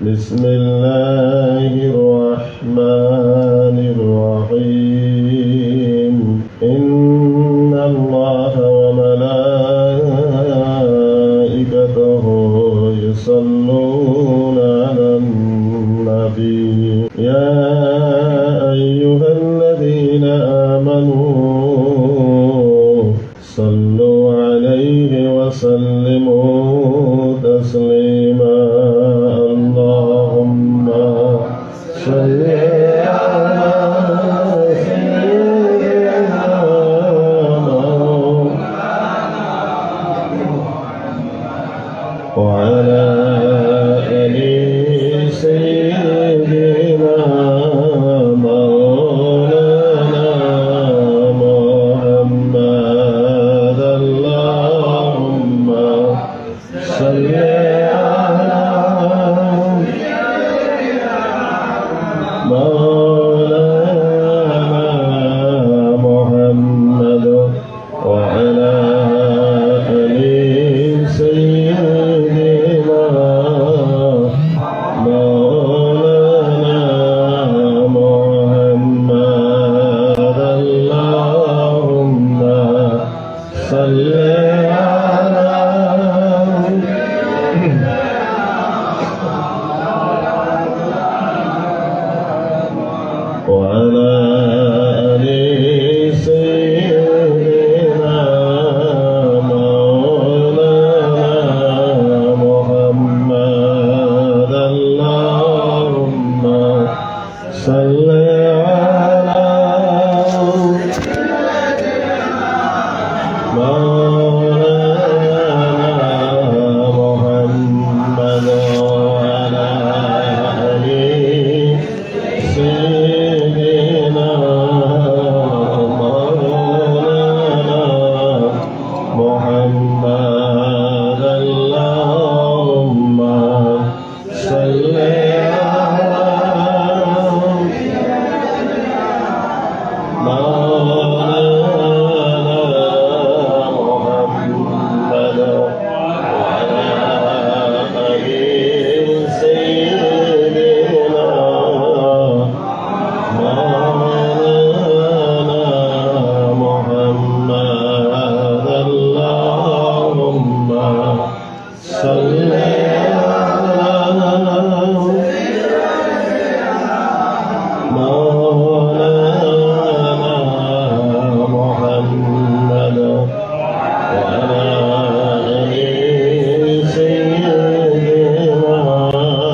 بسم الله الرحمن الرحيم إن الله وملائكته يصلون على النبي يا أيها الذين آمنوا صلوا عليه وسلموا تسليما اللهم صل على سيدنا وعلى آل سيدنا مولانا محمد اللهم صل على مولانا محمد وعلى آل سيدنا مولانا محمد اللهم صل وعلى آل سيدنا مولانا محمد اللهم صل على مولانا محمد وعلى آل سيدنا مولانا محمد اللهم صل على مولانا محمد وعلى آل سيدنا مولانا محمد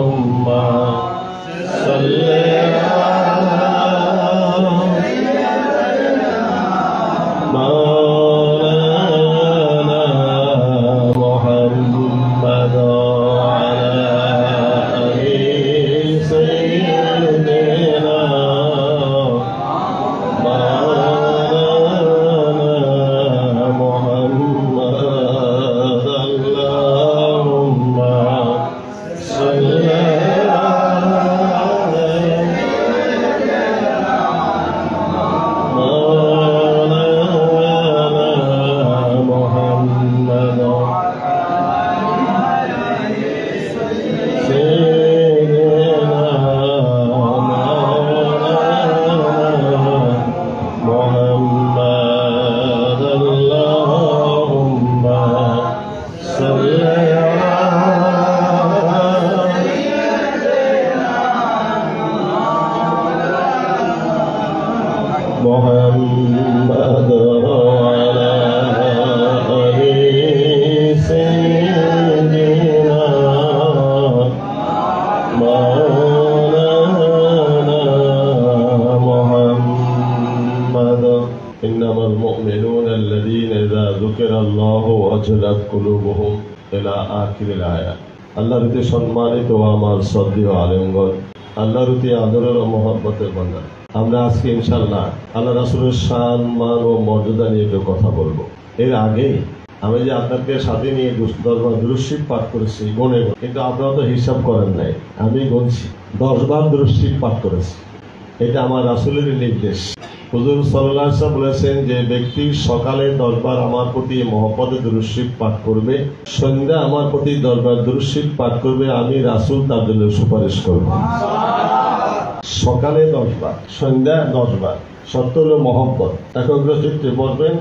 اللهم صل على مولانا محمد وعلى آل سيدنا مولانا محمد اللهم صل مولانا محمد وعلى آل سيدنا مولانا محمد اللهم صل محمد وعلى آل سيدنا مولانا محمد إنما المؤمنون الذين إذا ذكر الله وجلت قلوبهم إلى آخر الآية আল্লাহর প্রতি সম্মানিত আমার শ্রদ্ধেয় আলেমগণ, আল্লাহর প্রতি আদরের ও মহব্বতের বান্দা, আমরা আজকে ইনশাআল্লাহ আল্লাহ রাসূলের শান, মান ও মর্যাদা নিয়ে একটু কথা বলবো। এর আগে আমি যে আপনাকে সাথে নিয়ে দরবার দুরূদ শরীফ পাঠ করেছি গুনে, কিন্তু আপনারা তো হিসাব করেন নাই, আমি গুনছি 10 বার দুরূদ শরীফ পাঠ করেছি। এটা আমার রাসূলের নির্দেশ। হুজুর সাল্লাল্লাহু আলাইহি ওয়াসাল্লাম বলেছেন যে ব্যক্তি সকালে 10 বার আমার প্রতি মহব্বতে দুরূদ শরীফ পাঠ করবে, সন্ধ্যা আমার প্রতি 10 বার দুরূদ শরীফ পাঠ করবে, আমি রাসূল তার জন্য সুপারিশ করব। সকালে 10 বার, সন্ধ্যা 10 বার। শর্ত হলো মহব্বত। একাগ্র চিত্তে পড়বেন,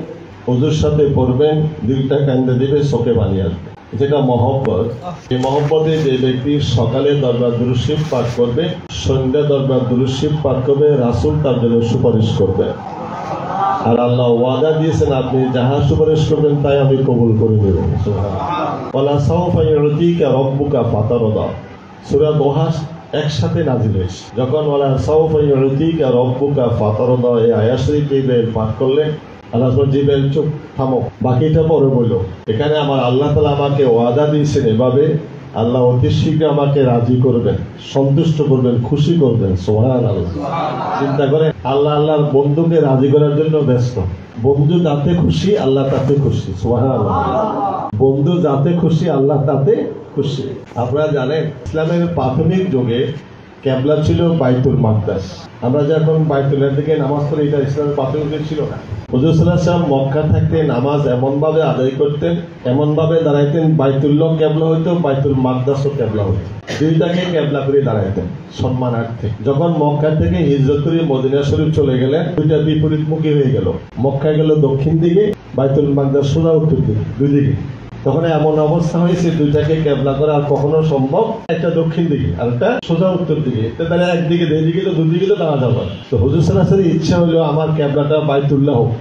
হুজুর সাথে পড়বেন, দিলটা কান্দে দিবে, চোখে পানি আসবে, যেটা মহব্বত। এই মহব্বতে যে ব্যক্তি সকালে 10 বার দুরূদ শরীফ পাঠ করবে, সন্ধ্যা 10 বার দুরূদ শরীফ পাঠ করবে, রাসূল তার জন্য সুপারিশ করবে। আর আল্লাহ ওয়াদা দিয়েছেন, আপনি যাহা সুপারিশ করবেন তাই আমি কবুল করে নেব। ওয়ালা সাওফা ইউতিকা রাব্বুকা ফাতারদা, সূরা দোহা একসাথে নাজিল হয়েছে। যখন ওয়ালা সাওফা ইউতিকা রাব্বুকা ফাতারদা এই আয়াত শরীফ পাঠ করলেন, আল্লাহ জিবেল চুপ, থামো, বাকিটা পরে বললো। এখানে আমার আল্লাহ তাআলা আমাকে ওয়াদা দিয়েছেন এভাবে, আল্লাহ অতি শীঘ্র আমাকে রাজি করবেন, সন্তুষ্ট করবেন, খুশি করবেন। সুবহানাল্লাহ। চিন্তা করে, আল্লাহ আল্লাহর বন্ধুকে রাজি করার জন্য ব্যস্ত। বন্ধু যাতে খুশি, আল্লাহ তাতে খুশি। সুবহানাল্লাহ। বন্ধু যাতে খুশি, আল্লাহ তাতে খুশি। আপনারা জানেন, ইসলামের প্রাথমিক যুগে কেবলা ছিল বাইতুল মাকদাস। আমরা যখন বাইতুলের দিকে নামাজ পড়ি, এটা ইসলামের প্রাথমিক যুগ ছিল না। হুজুর সাল্লাল্লাহু আলাইহি ওয়াসাল্লাম মক্কা থাকতে নামাজ এমনভাবে আদায় করতেন, এমনভাবে দাঁড়াইতেন, বাইতুল্লাহ কেবলা হইতো, বাইতুল মাকদাসও কেবলা হইতো, দুইটাকে কেবলা করে দাঁড়াইতেন সম্মানার্থে। যখন মক্কা থেকে হিজরত করে মদিনা শরীফ চলে গেলেন, দুইটা বিপরীতমুখী হয়ে গেল। মক্কায় গেল দক্ষিণ দিকে, বাইতুল মাকদাস সোজা উত্তর দিকে, দুই দিকে। তখন এমন অবস্থা হয়েছে, দুইটাকে কেবলা করা আর কখনো সম্ভব, একটা দক্ষিণ দিকে আর একটা সোজা উত্তর দিকে। তাহলে একদিকে দুইদিকে তো দুদিকে তো দাঁড়া যাবে। তো হুজুর সাল্লাল্লাহু আলাইহি ওয়াসাল্লামের ইচ্ছা হলো আমার কেবলাটা বাইতুল্লাহ হোক,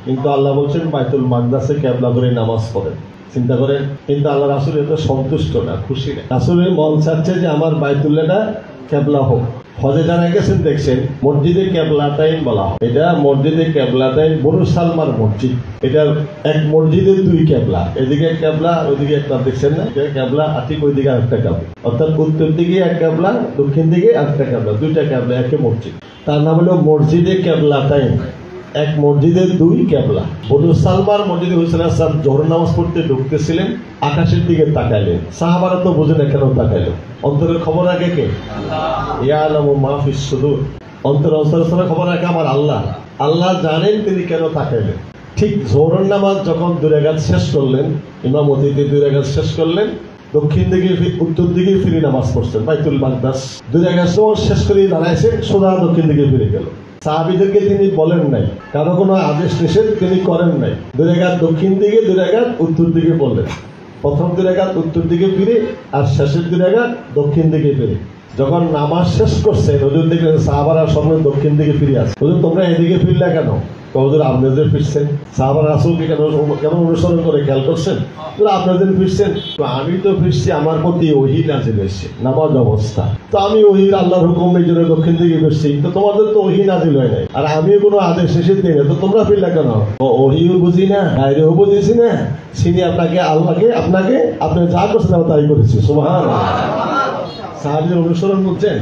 কিন্তু আল্লাহ বলছেন বাইতুল মাকদাসে কেবলা করে নামাজ পড়েন। চিন্তা করেন, কিন্তু আল্লাহ রাসূল এত সন্তুষ্ট না, খুশি না। রাসূলের মন চাচ্ছে যে আমার বাইতুল্লাহটা কেবলা হোক। হজে যারা গেছেন দেখছেন, মসজিদে কেবলাতাইন বলা হয়। এটা মসজিদে কেবলাতাইন, বনু সালমার মসজিদ। এটার এক মসজিদের দুই কেবলা, এদিকে কেবলা, ওইদিকে একটা, দেখছেন না? কেবলা আর ঠিক ওইদিকে আরেকটা কেবলা, অর্থাৎ উত্তর দিকে এক কেবলা, দক্ষিণ দিকে আরেকটা কেবলা, দুইটা কেবলা, একই মসজিদ। তার নাম হলো মসজিদে কেবলাতাইন, এক মসজিদের দুই কেবলা। বনু সালমার মসজিদে হুজুর সাল্লাল্লাহু আলাইহি ওয়াসাল্লাম জোহর নামাজ পড়তে ঢুকতেছিলেন, আকাশের দিকে তাকাইলেন। সাহাবারা তো বুঝে না কেন তাকাইলো, অন্তরের খবর রাখে কে? ইয়ালামু মা ফিস সুদূর। অন্তরের খবর রাখে আমার আল্লাহ। আল্লাহ জানেন তিনি কেন তাকাইলেন। ঠিক জোহরের নামাজ যখন 2 রাকাত শেষ করলেন, ইমামতিতে 2 রাকাত শেষ করলেন, দক্ষিণ দিকে উত্তর দিকে ফিরে নামাজ পড়ছেন বাইতুল মাকদাস। 2 রাকাত শেষ করে দাঁড়াইছেন, সোজা দক্ষিণ দিকে ফিরে গেল। সাহাবীদেরকে তিনি বলেন নাই, কারো কোনো আদেশ নিষেধ তিনি করেন নাই। 2 রাকাত দক্ষিণ দিকে, 2 রাকাত উত্তর দিকে পড়লেন। প্রথম 2 রাকাত উত্তর দিকে ফিরে, আর শেষের 2 রাকাত দক্ষিণ দিকে ফিরে। যখন নামাজ শেষ করছে, হুজুর দেখলেন সাহাবারা সবাই দক্ষিণ দিকে ফিরে আসে। হুজুর তোমরা এদিকে ফিরলে কেন? হুজুর আপনাদের ফিরছেন। সাহাবারা রাসূলকে কেন অনুসরণ করে খেয়াল করছেন? আপনাদের ফিরছেন। তো আমি তো ফিরছি, আমার প্রতি ওহী নাযিল হয়েছে নামাজ অবস্থা, তো আমি ওহীর আল্লাহর হুকুম এই জন্য দক্ষিণ দিকে ফিরছি। তো তোমাদের তো ওহী নাযিল হয় নাই, আর আমিও কোনো আদেশ নিষেধ দিই না, তো তোমরা ফিরলে কেন? ওহীও বুঝি না, গায়রেও বুঝেছি না, চিনি আপনাকে, আল্লাহকে, আপনাকে, আপনি যা করছেন আমি তাই করেছি। সুবহানাল্লাহ। সাহাবীদের অনুসরণ করছেন,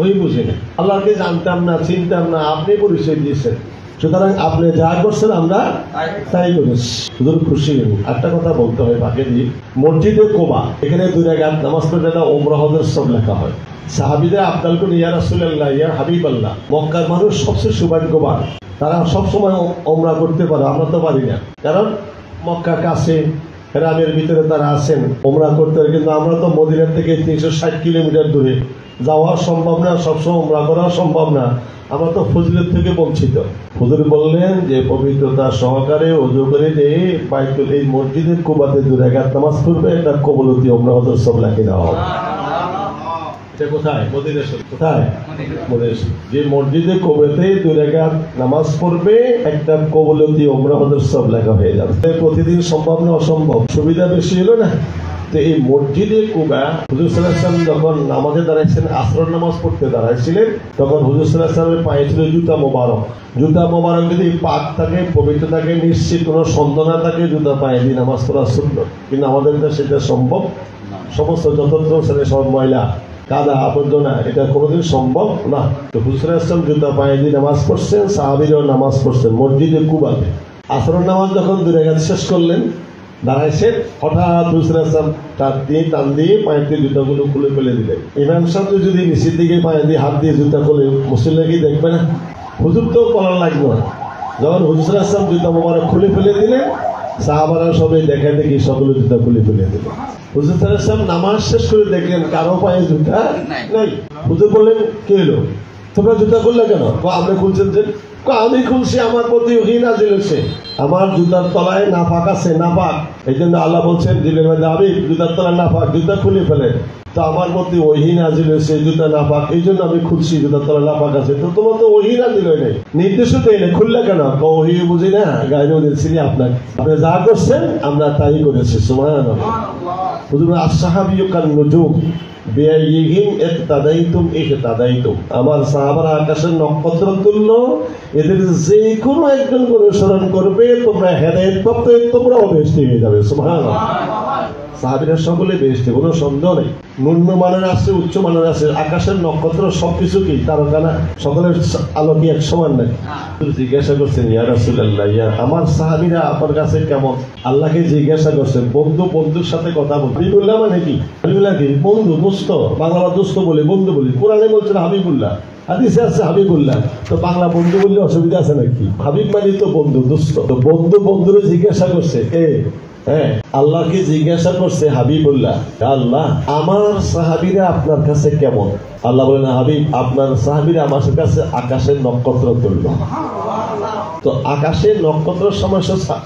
ওই বুঝি না, আল্লাহকে জানতাম না, চিনতাম না, আপনি পরিচয় দিয়েছেন, সুতরাং আপনি যা করছেন আমরা তাই করেছি। শুধু খুশি হব। একটা কথা বলতে হয় বাকি দিই, মসজিদে কোবা, এখানে 2 রাকাত নামাজ পড়লে উমরা হজের সব লেখা হয়। সাহাবীরা আবদাল করে, ইয়া রাসূলুল্লাহ, ইয়া হাবিবাল্লাহ, মক্কার মানুষ সবচেয়ে সৌভাগ্যবান, তারা সবসময় উমরা করতে পারে, আমরা তো পারি না। কারণ মক্কা কাছে, গ্রামের ভিতরে তারা আছেন, উমরা করতে পারে, কিন্তু আমরা তো মদিনা থেকে 360 কিলোমিটার দূরে, যাওয়া সম্ভব না, সবসময় উমরা করা সম্ভব না, আমরা তো ফজিলত থেকে বঞ্চিত। হুজুর বললেন যে পবিত্রতা সহকারে ওযু করে যে বাইতুল, এই মসজিদের কুবাতে 2 রাকাত নামাজ পড়বে, একটা কবুলতি উমরা হজের সব লেখা দেওয়া হবে। এটা কোথায়? মদিনা শরীফ। কোথায়? মদিনা শরীফ। যে মসজিদে কুবাতে 2 রাকাত নামাজ পড়বে, একটা কবুলতি উমরা হজের সব লেখা হয়ে যাবে। প্রতিদিন সম্ভব না, অসম্ভব, সুবিধা বেশি হলো না। তো এই মসজিদে কুবা, হুজুর সাল্লাল্লাহু আলাইহি ওয়াসাল্লাম যখন নামাজে দাঁড়াইছেন, আসর নামাজ পড়তে দাঁড়াইছিলেন, তখন হুজুর সাল্লাল্লাহু আলাইহি ওয়াসাল্লামের পায়ে ছিল জুতা মোবারক। জুতা মোবারক যদি পাক থাকে, পবিত্র থাকে, নিশ্চিত কোনো সন্দেহ না থাকে, জুতা পায়ে দিয়ে নামাজ পড়া সুন্নাত। কিন্তু আমাদের কাছে সেটা সম্ভব, সমস্ত যতত্র ছেলে সব ময়লা, কাদা, আবর্জনা, এটা কোনোদিন সম্ভব না। তো হুজুর সাল্লাল্লাহু আলাইহি ওয়াসাল্লাম জুতা পায়ে দিয়ে নামাজ পড়ছেন, সাহাবীরাও নামাজ পড়ছেন মসজিদে কুবাতে। আসর নামাজ যখন 2 রাকাত শেষ করলেন, দাঁড়াইছে, হঠাৎ হুজুর সাল্লাল্লাহু আলাইহি ওয়াসাল্লাম টান দিয়ে পায়ের জুতাগুলো খুলে ফেলে দিলেন। ইমাম সাহেব যদি নিচের দিকে পায়ে দিয়ে হাত দিয়ে জুতা খুলে, মুসল্লিরা কি দেখবে না? হুজুর তো বলার লাগলো না। যখন হুজুর সাল্লাল্লাহু আলাইহি ওয়াসাল্লাম জুতা মোবারক খুলে ফেলে দিলেন, সাহাবারা সবাই দেখা দেখি সকলে জুতা খুলে ফেলে দিল। হুজুর সাল্লাল্লাহু আলাইহি ওয়াসাল্লাম নামাজ শেষ করে দেখলেন কারো পায়ে জুতা নাই। হুজুর বললেন, কে এলো, তোমরা জুতা খুললে কেন? আপনি খুলছেন যে? আমি খুলছি, আমার প্রতি ওহী নাযিল হয়েছে, আমার জুতার তলায় নাপাক আছে, নাপাক। এই জন্য আল্লাহ বলছেন দিলের মধ্যে, আমি জুতার তলায় নাপাক, জুতা খুলে ফেলেন। তো আমার প্রতি ওহী নাযিল হয়েছে, জুতা নাপাক, এই জন্য আমি খুলছি, জুতার তলায় নাপাক আছে। তো তোমার তো ওহী নাযিল হয় নাই, নির্দেশও দেয় না, খুললে কেন? ওহী বুঝি না, গায়ে দিয়েছি আপনাকে, আপনি যা করছেন আমরা তাই করেছি। সুবহানাল্লাহ। হুজুর আসহাবিয়্যু কান নুজুম বিআইয়িহিম ইকতাদাইতুম ইহতাদাইতুম। আমার সাহাবারা আকাশের নক্ষত্র তুল্য, এদের যে কোনো একজন অনুসরণ করবে তোমরা হেদায়েত প্রাপ্ত, তোমরাও বেহেশতি হয়ে যাবে। সুবহানাল্লাহ। সাহাবীরা সকলে বেহেশতি, কোনো সন্দেহ নেই। নিম্ন মানের আছে, উচ্চ মানের আছে, আকাশের নক্ষত্র সবকিছু কি তারকা না? সকলের আলো কি এক সমান নাকি? জিজ্ঞাসা করছেন, ইয়া রাসূলুল্লাহ, ইয়া আমার সাহাবীরা আপনার কাছে কেমন? আল্লাহকে জিজ্ঞাসা করছেন, বন্ধু বন্ধুর সাথে কথা বলতে, হাবিবুল্লাহ মানে কি? হাবিবুল্লাহ কি? বন্ধু, দোস্ত। বাংলা দোস্ত বলে, বন্ধু বলি। কোরআনে বলছেন হাবিবুল্লাহ, হাদিসে আছে হাবিবুল্লাহ। তো বাংলা বন্ধু বললে অসুবিধা আছে নাকি? হাবিব মানে তো বন্ধু, দোস্ত। তো বন্ধু বন্ধুরে জিজ্ঞাসা করছে, হ্যাঁ, আল্লাহকে জিজ্ঞাসা করছে হাবিবুল্লাহ, আল্লাহ আমার সাহাবীরা আপনার কাছে কেমন? আল্লাহ বলেন, হাবিব আপনার সাহাবীরা আমার কাছে আকাশের নক্ষত্র তুল্য। তো আকাশের নক্ষত্র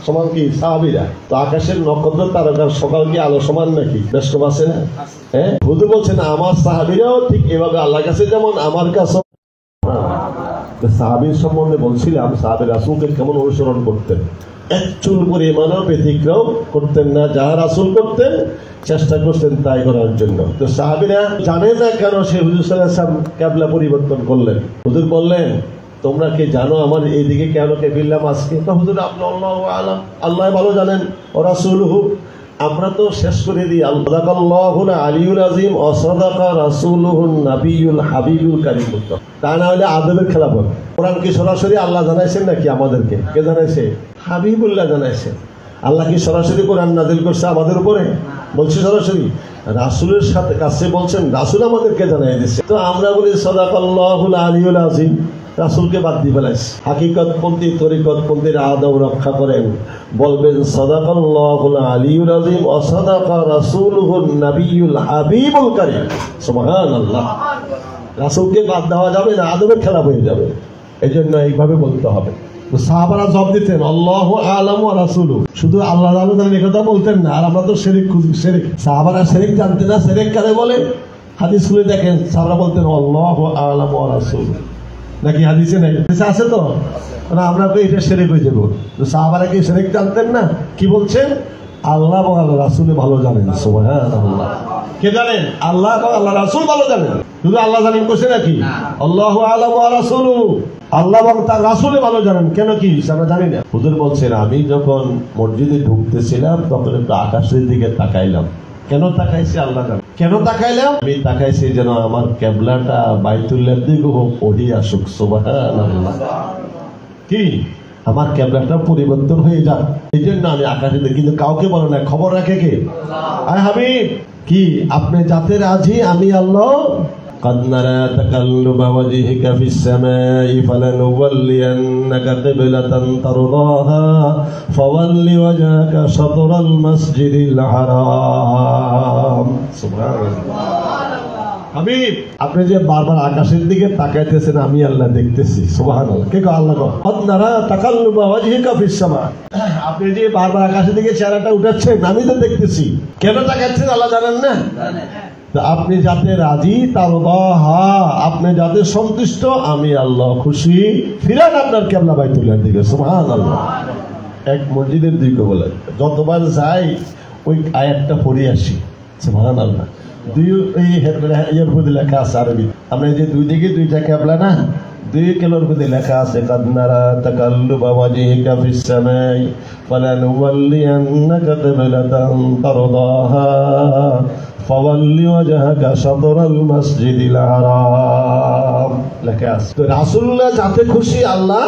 সমান কি সাহাবীরা? তো আকাশের নক্ষত্র তারকার সকাল কি আলো সমান নাকি? বেশ কম আছে না? হ্যাঁ, হুজুর বলছেন আমার সাহাবীরাও ঠিক এভাবে আল্লাহর কাছে যেমন আমার কাছে। সাহাবীর সম্বন্ধে বলছিলাম, সাহাবী রাসূলকে কেমন অনুসরণ করতেন, এক চুল পরিমাণও ব্যতিক্রম করতেন না। যাহা রাসূল করতেন চেষ্টা করতেন তাই করার জন্য। তো সাহাবীরা জানে না কেন সে হুজুর সাল্লাল্লাহু আলাইহি ওয়াসাল্লাম কিবলা পরিবর্তন করলেন। হুজুর বললেন, তোমরা কি জানো আমার এইদিকে কেন ফিরলাম আজকে? তো হুজুর আপনি আল্লাহু আ'লাম, আল্লাহ ভালো জানেন, ও রাসূলুহু। আমরা তো শেষ করে দিই, সাদাকাল্লাহুল আলিয়্যুল আযীম ওয়া সাদাকা রাসূলুহুন নাবিয়্যুল হাবিবুল কারীম। তা না হলে আদবের খেলাফ হবে। কোরআন কি সরাসরি আল্লাহ জানাইছেন নাকি আমাদেরকে? কে জানাইছে? হাবিবুল্লাহ জানাইছেন। আল্লাহ কি সরাসরি কোরআন নাযিল করছে আমাদের উপরে? বলছে সরাসরি? রাসূলের সাথে কাছে বলছেন, রাসূল আমাদেরকে জানাই দিচ্ছে। তো আমরা বলি সাদাকাল্লাহুল আলিয়্যুল আযীম, রাসূলকে বাদ দিয়ে ফেলাইছে। হাকিকতপন্থী তরিকতপন্থীর আদব রক্ষা করেন, বলবেন সাদাকাল্লাহুল আলিয়্যুল আযীম ওয়া সাদাকা রাসূলুহুন নাবিয়্যুল হাবিবুল কারীম। সুবহানাল্লাহ। রাসূলকে বাদ দেওয়া যাবে না, আদবের খেলাফ হয়ে যাবে। এই জন্য এইভাবে বলতে হবে। সাহাবারা জবাব দিতেন আল্লাহু আ'লামু ওয়া রাসূলুহু, শুধু আল্লাহ জানেন এই কথা বলতেন না। আর আমরা তো শিরক খুঁজি, শিরক। সাহাবারা শিরক জানতেন না, শিরক কারে বলে? হাদিস খুলে দেখেন, সাহাবারা বলতেন আল্লাহু আ'লামু ওয়া রাসূলুহু, নাকি হাদিসে নাই? আছে তো না, আমরা তো এটা শিরক হয়ে যাব। তো সাহাবারা কি শিরক জানতেন না? কি বলছেন? আল্লাহ এবং আল্লাহ রাসূল ভালো জানেন। সুবহানাল্লাহ। কে জানেন? আল্লাহ এবং আল্লাহ রাসূল ভালো জানেন। শুধু আল্লাহ জানেন কইছে নাকি? আল্লাহু আ'লামু ওয়া রাসূলুহু, আল্লাহ এবং তার রাসূল ভালো জানেন। কেন কি আমরা জানি না? হুজুর বলছেন, আমি যখন মসজিদে ঢুকতেছিলাম তখন একটু আকাশের দিকে তাকাইলাম। কেন তাকাইছি আল্লাহ জানেন। কেন তাকাইলাম? আমি তাকাইছি যেন আমার কিবলাটা বাইতুল্লাহর দিকে ওহি আসুক। সুবহানাল্লাহ। কি আমার কিবলাটা পরিবর্তন হয়ে যাক, এই জন্য আমি আকাশে দেখি। কিন্তু কাউকে বলে না, খবর রাখে কে? আয় হাবিব, কি আপনি যাতে রাজি আমি আল্লাহ? قد نرى تقلب وجهك في السماء فلنولينك قبلة ترضاها فول وجهك شطر المسجد الحرام. سبحان الله. হাবিব, আপনি যে বারবার আকাশের দিকে তাকাইতেছেন আমি আল্লাহ দেখতেছি। সুবহানাল্লাহ। কে কয়? আল্লাহ কয় قد نرى تقلب وجهك في السماء, আপনি যে বারবার আকাশের দিকে চেহারাটা উঠাচ্ছেন আমি তো দেখতেছি। কেন তাকাচ্ছেন আল্লাহ জানেন না? আপনি যাতে রাজি, তারদাহা, আপনি যাতে সন্তুষ্ট, আমি আল্লাহ খুশি, ফিরান আপনার কিবলা বাইতুল্লাহর দিকে। সুবহানাল্লাহ। এক মসজিদের দুই কবলা, যতবার যাই ওই আয়াতটা পড়ে আসি। সুবহানাল্লাহ। দুই এর মধ্যে লেখা আছে আরবি। আমরা যে দুই দিকে দুইটা কিবলা না, দুই কিলোর মধ্যে লেখা আছে قد نرى تقلب وجهك في السماء فلنولينك قبلة ترضاها فول وجهك شطر المسجد الحرام. লেখা আছে। তো রাসূলুল্লাহ যাতে খুশি আল্লাহ।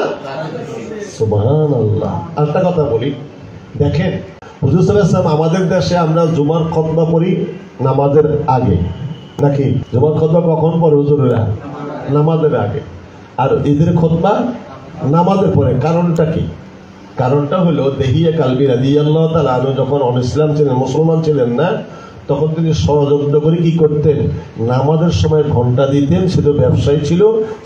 সুবহানাল্লাহ। আরেকটা কথা বলি, দেখেন হুজুর সাল্লাল্লাহু আলাইহি ওয়াসাল্লাম আমাদের দেশে আমরা জুমার খুতবা পড়ি নামাজের আগে, নাকি? জুমার খুতবা কখন পড়ে হুজুরেরা? নামাজের আগে। আর ঈদের খুতবা নামাজের পরে। কারণটা কি? কারণটা হলো দেহিয়া কালবি রাদিয়াল্লাহু তাআলা আনহু যখন অনইসলাম ছিলেন, মুসলমান ছিলেন না, তখন তিনি ষড়যন্ত্র করে কি করতেন, নামাজের সময় ঘন্টা দিতেন। সে তো ব্যবসায়ী ছিল,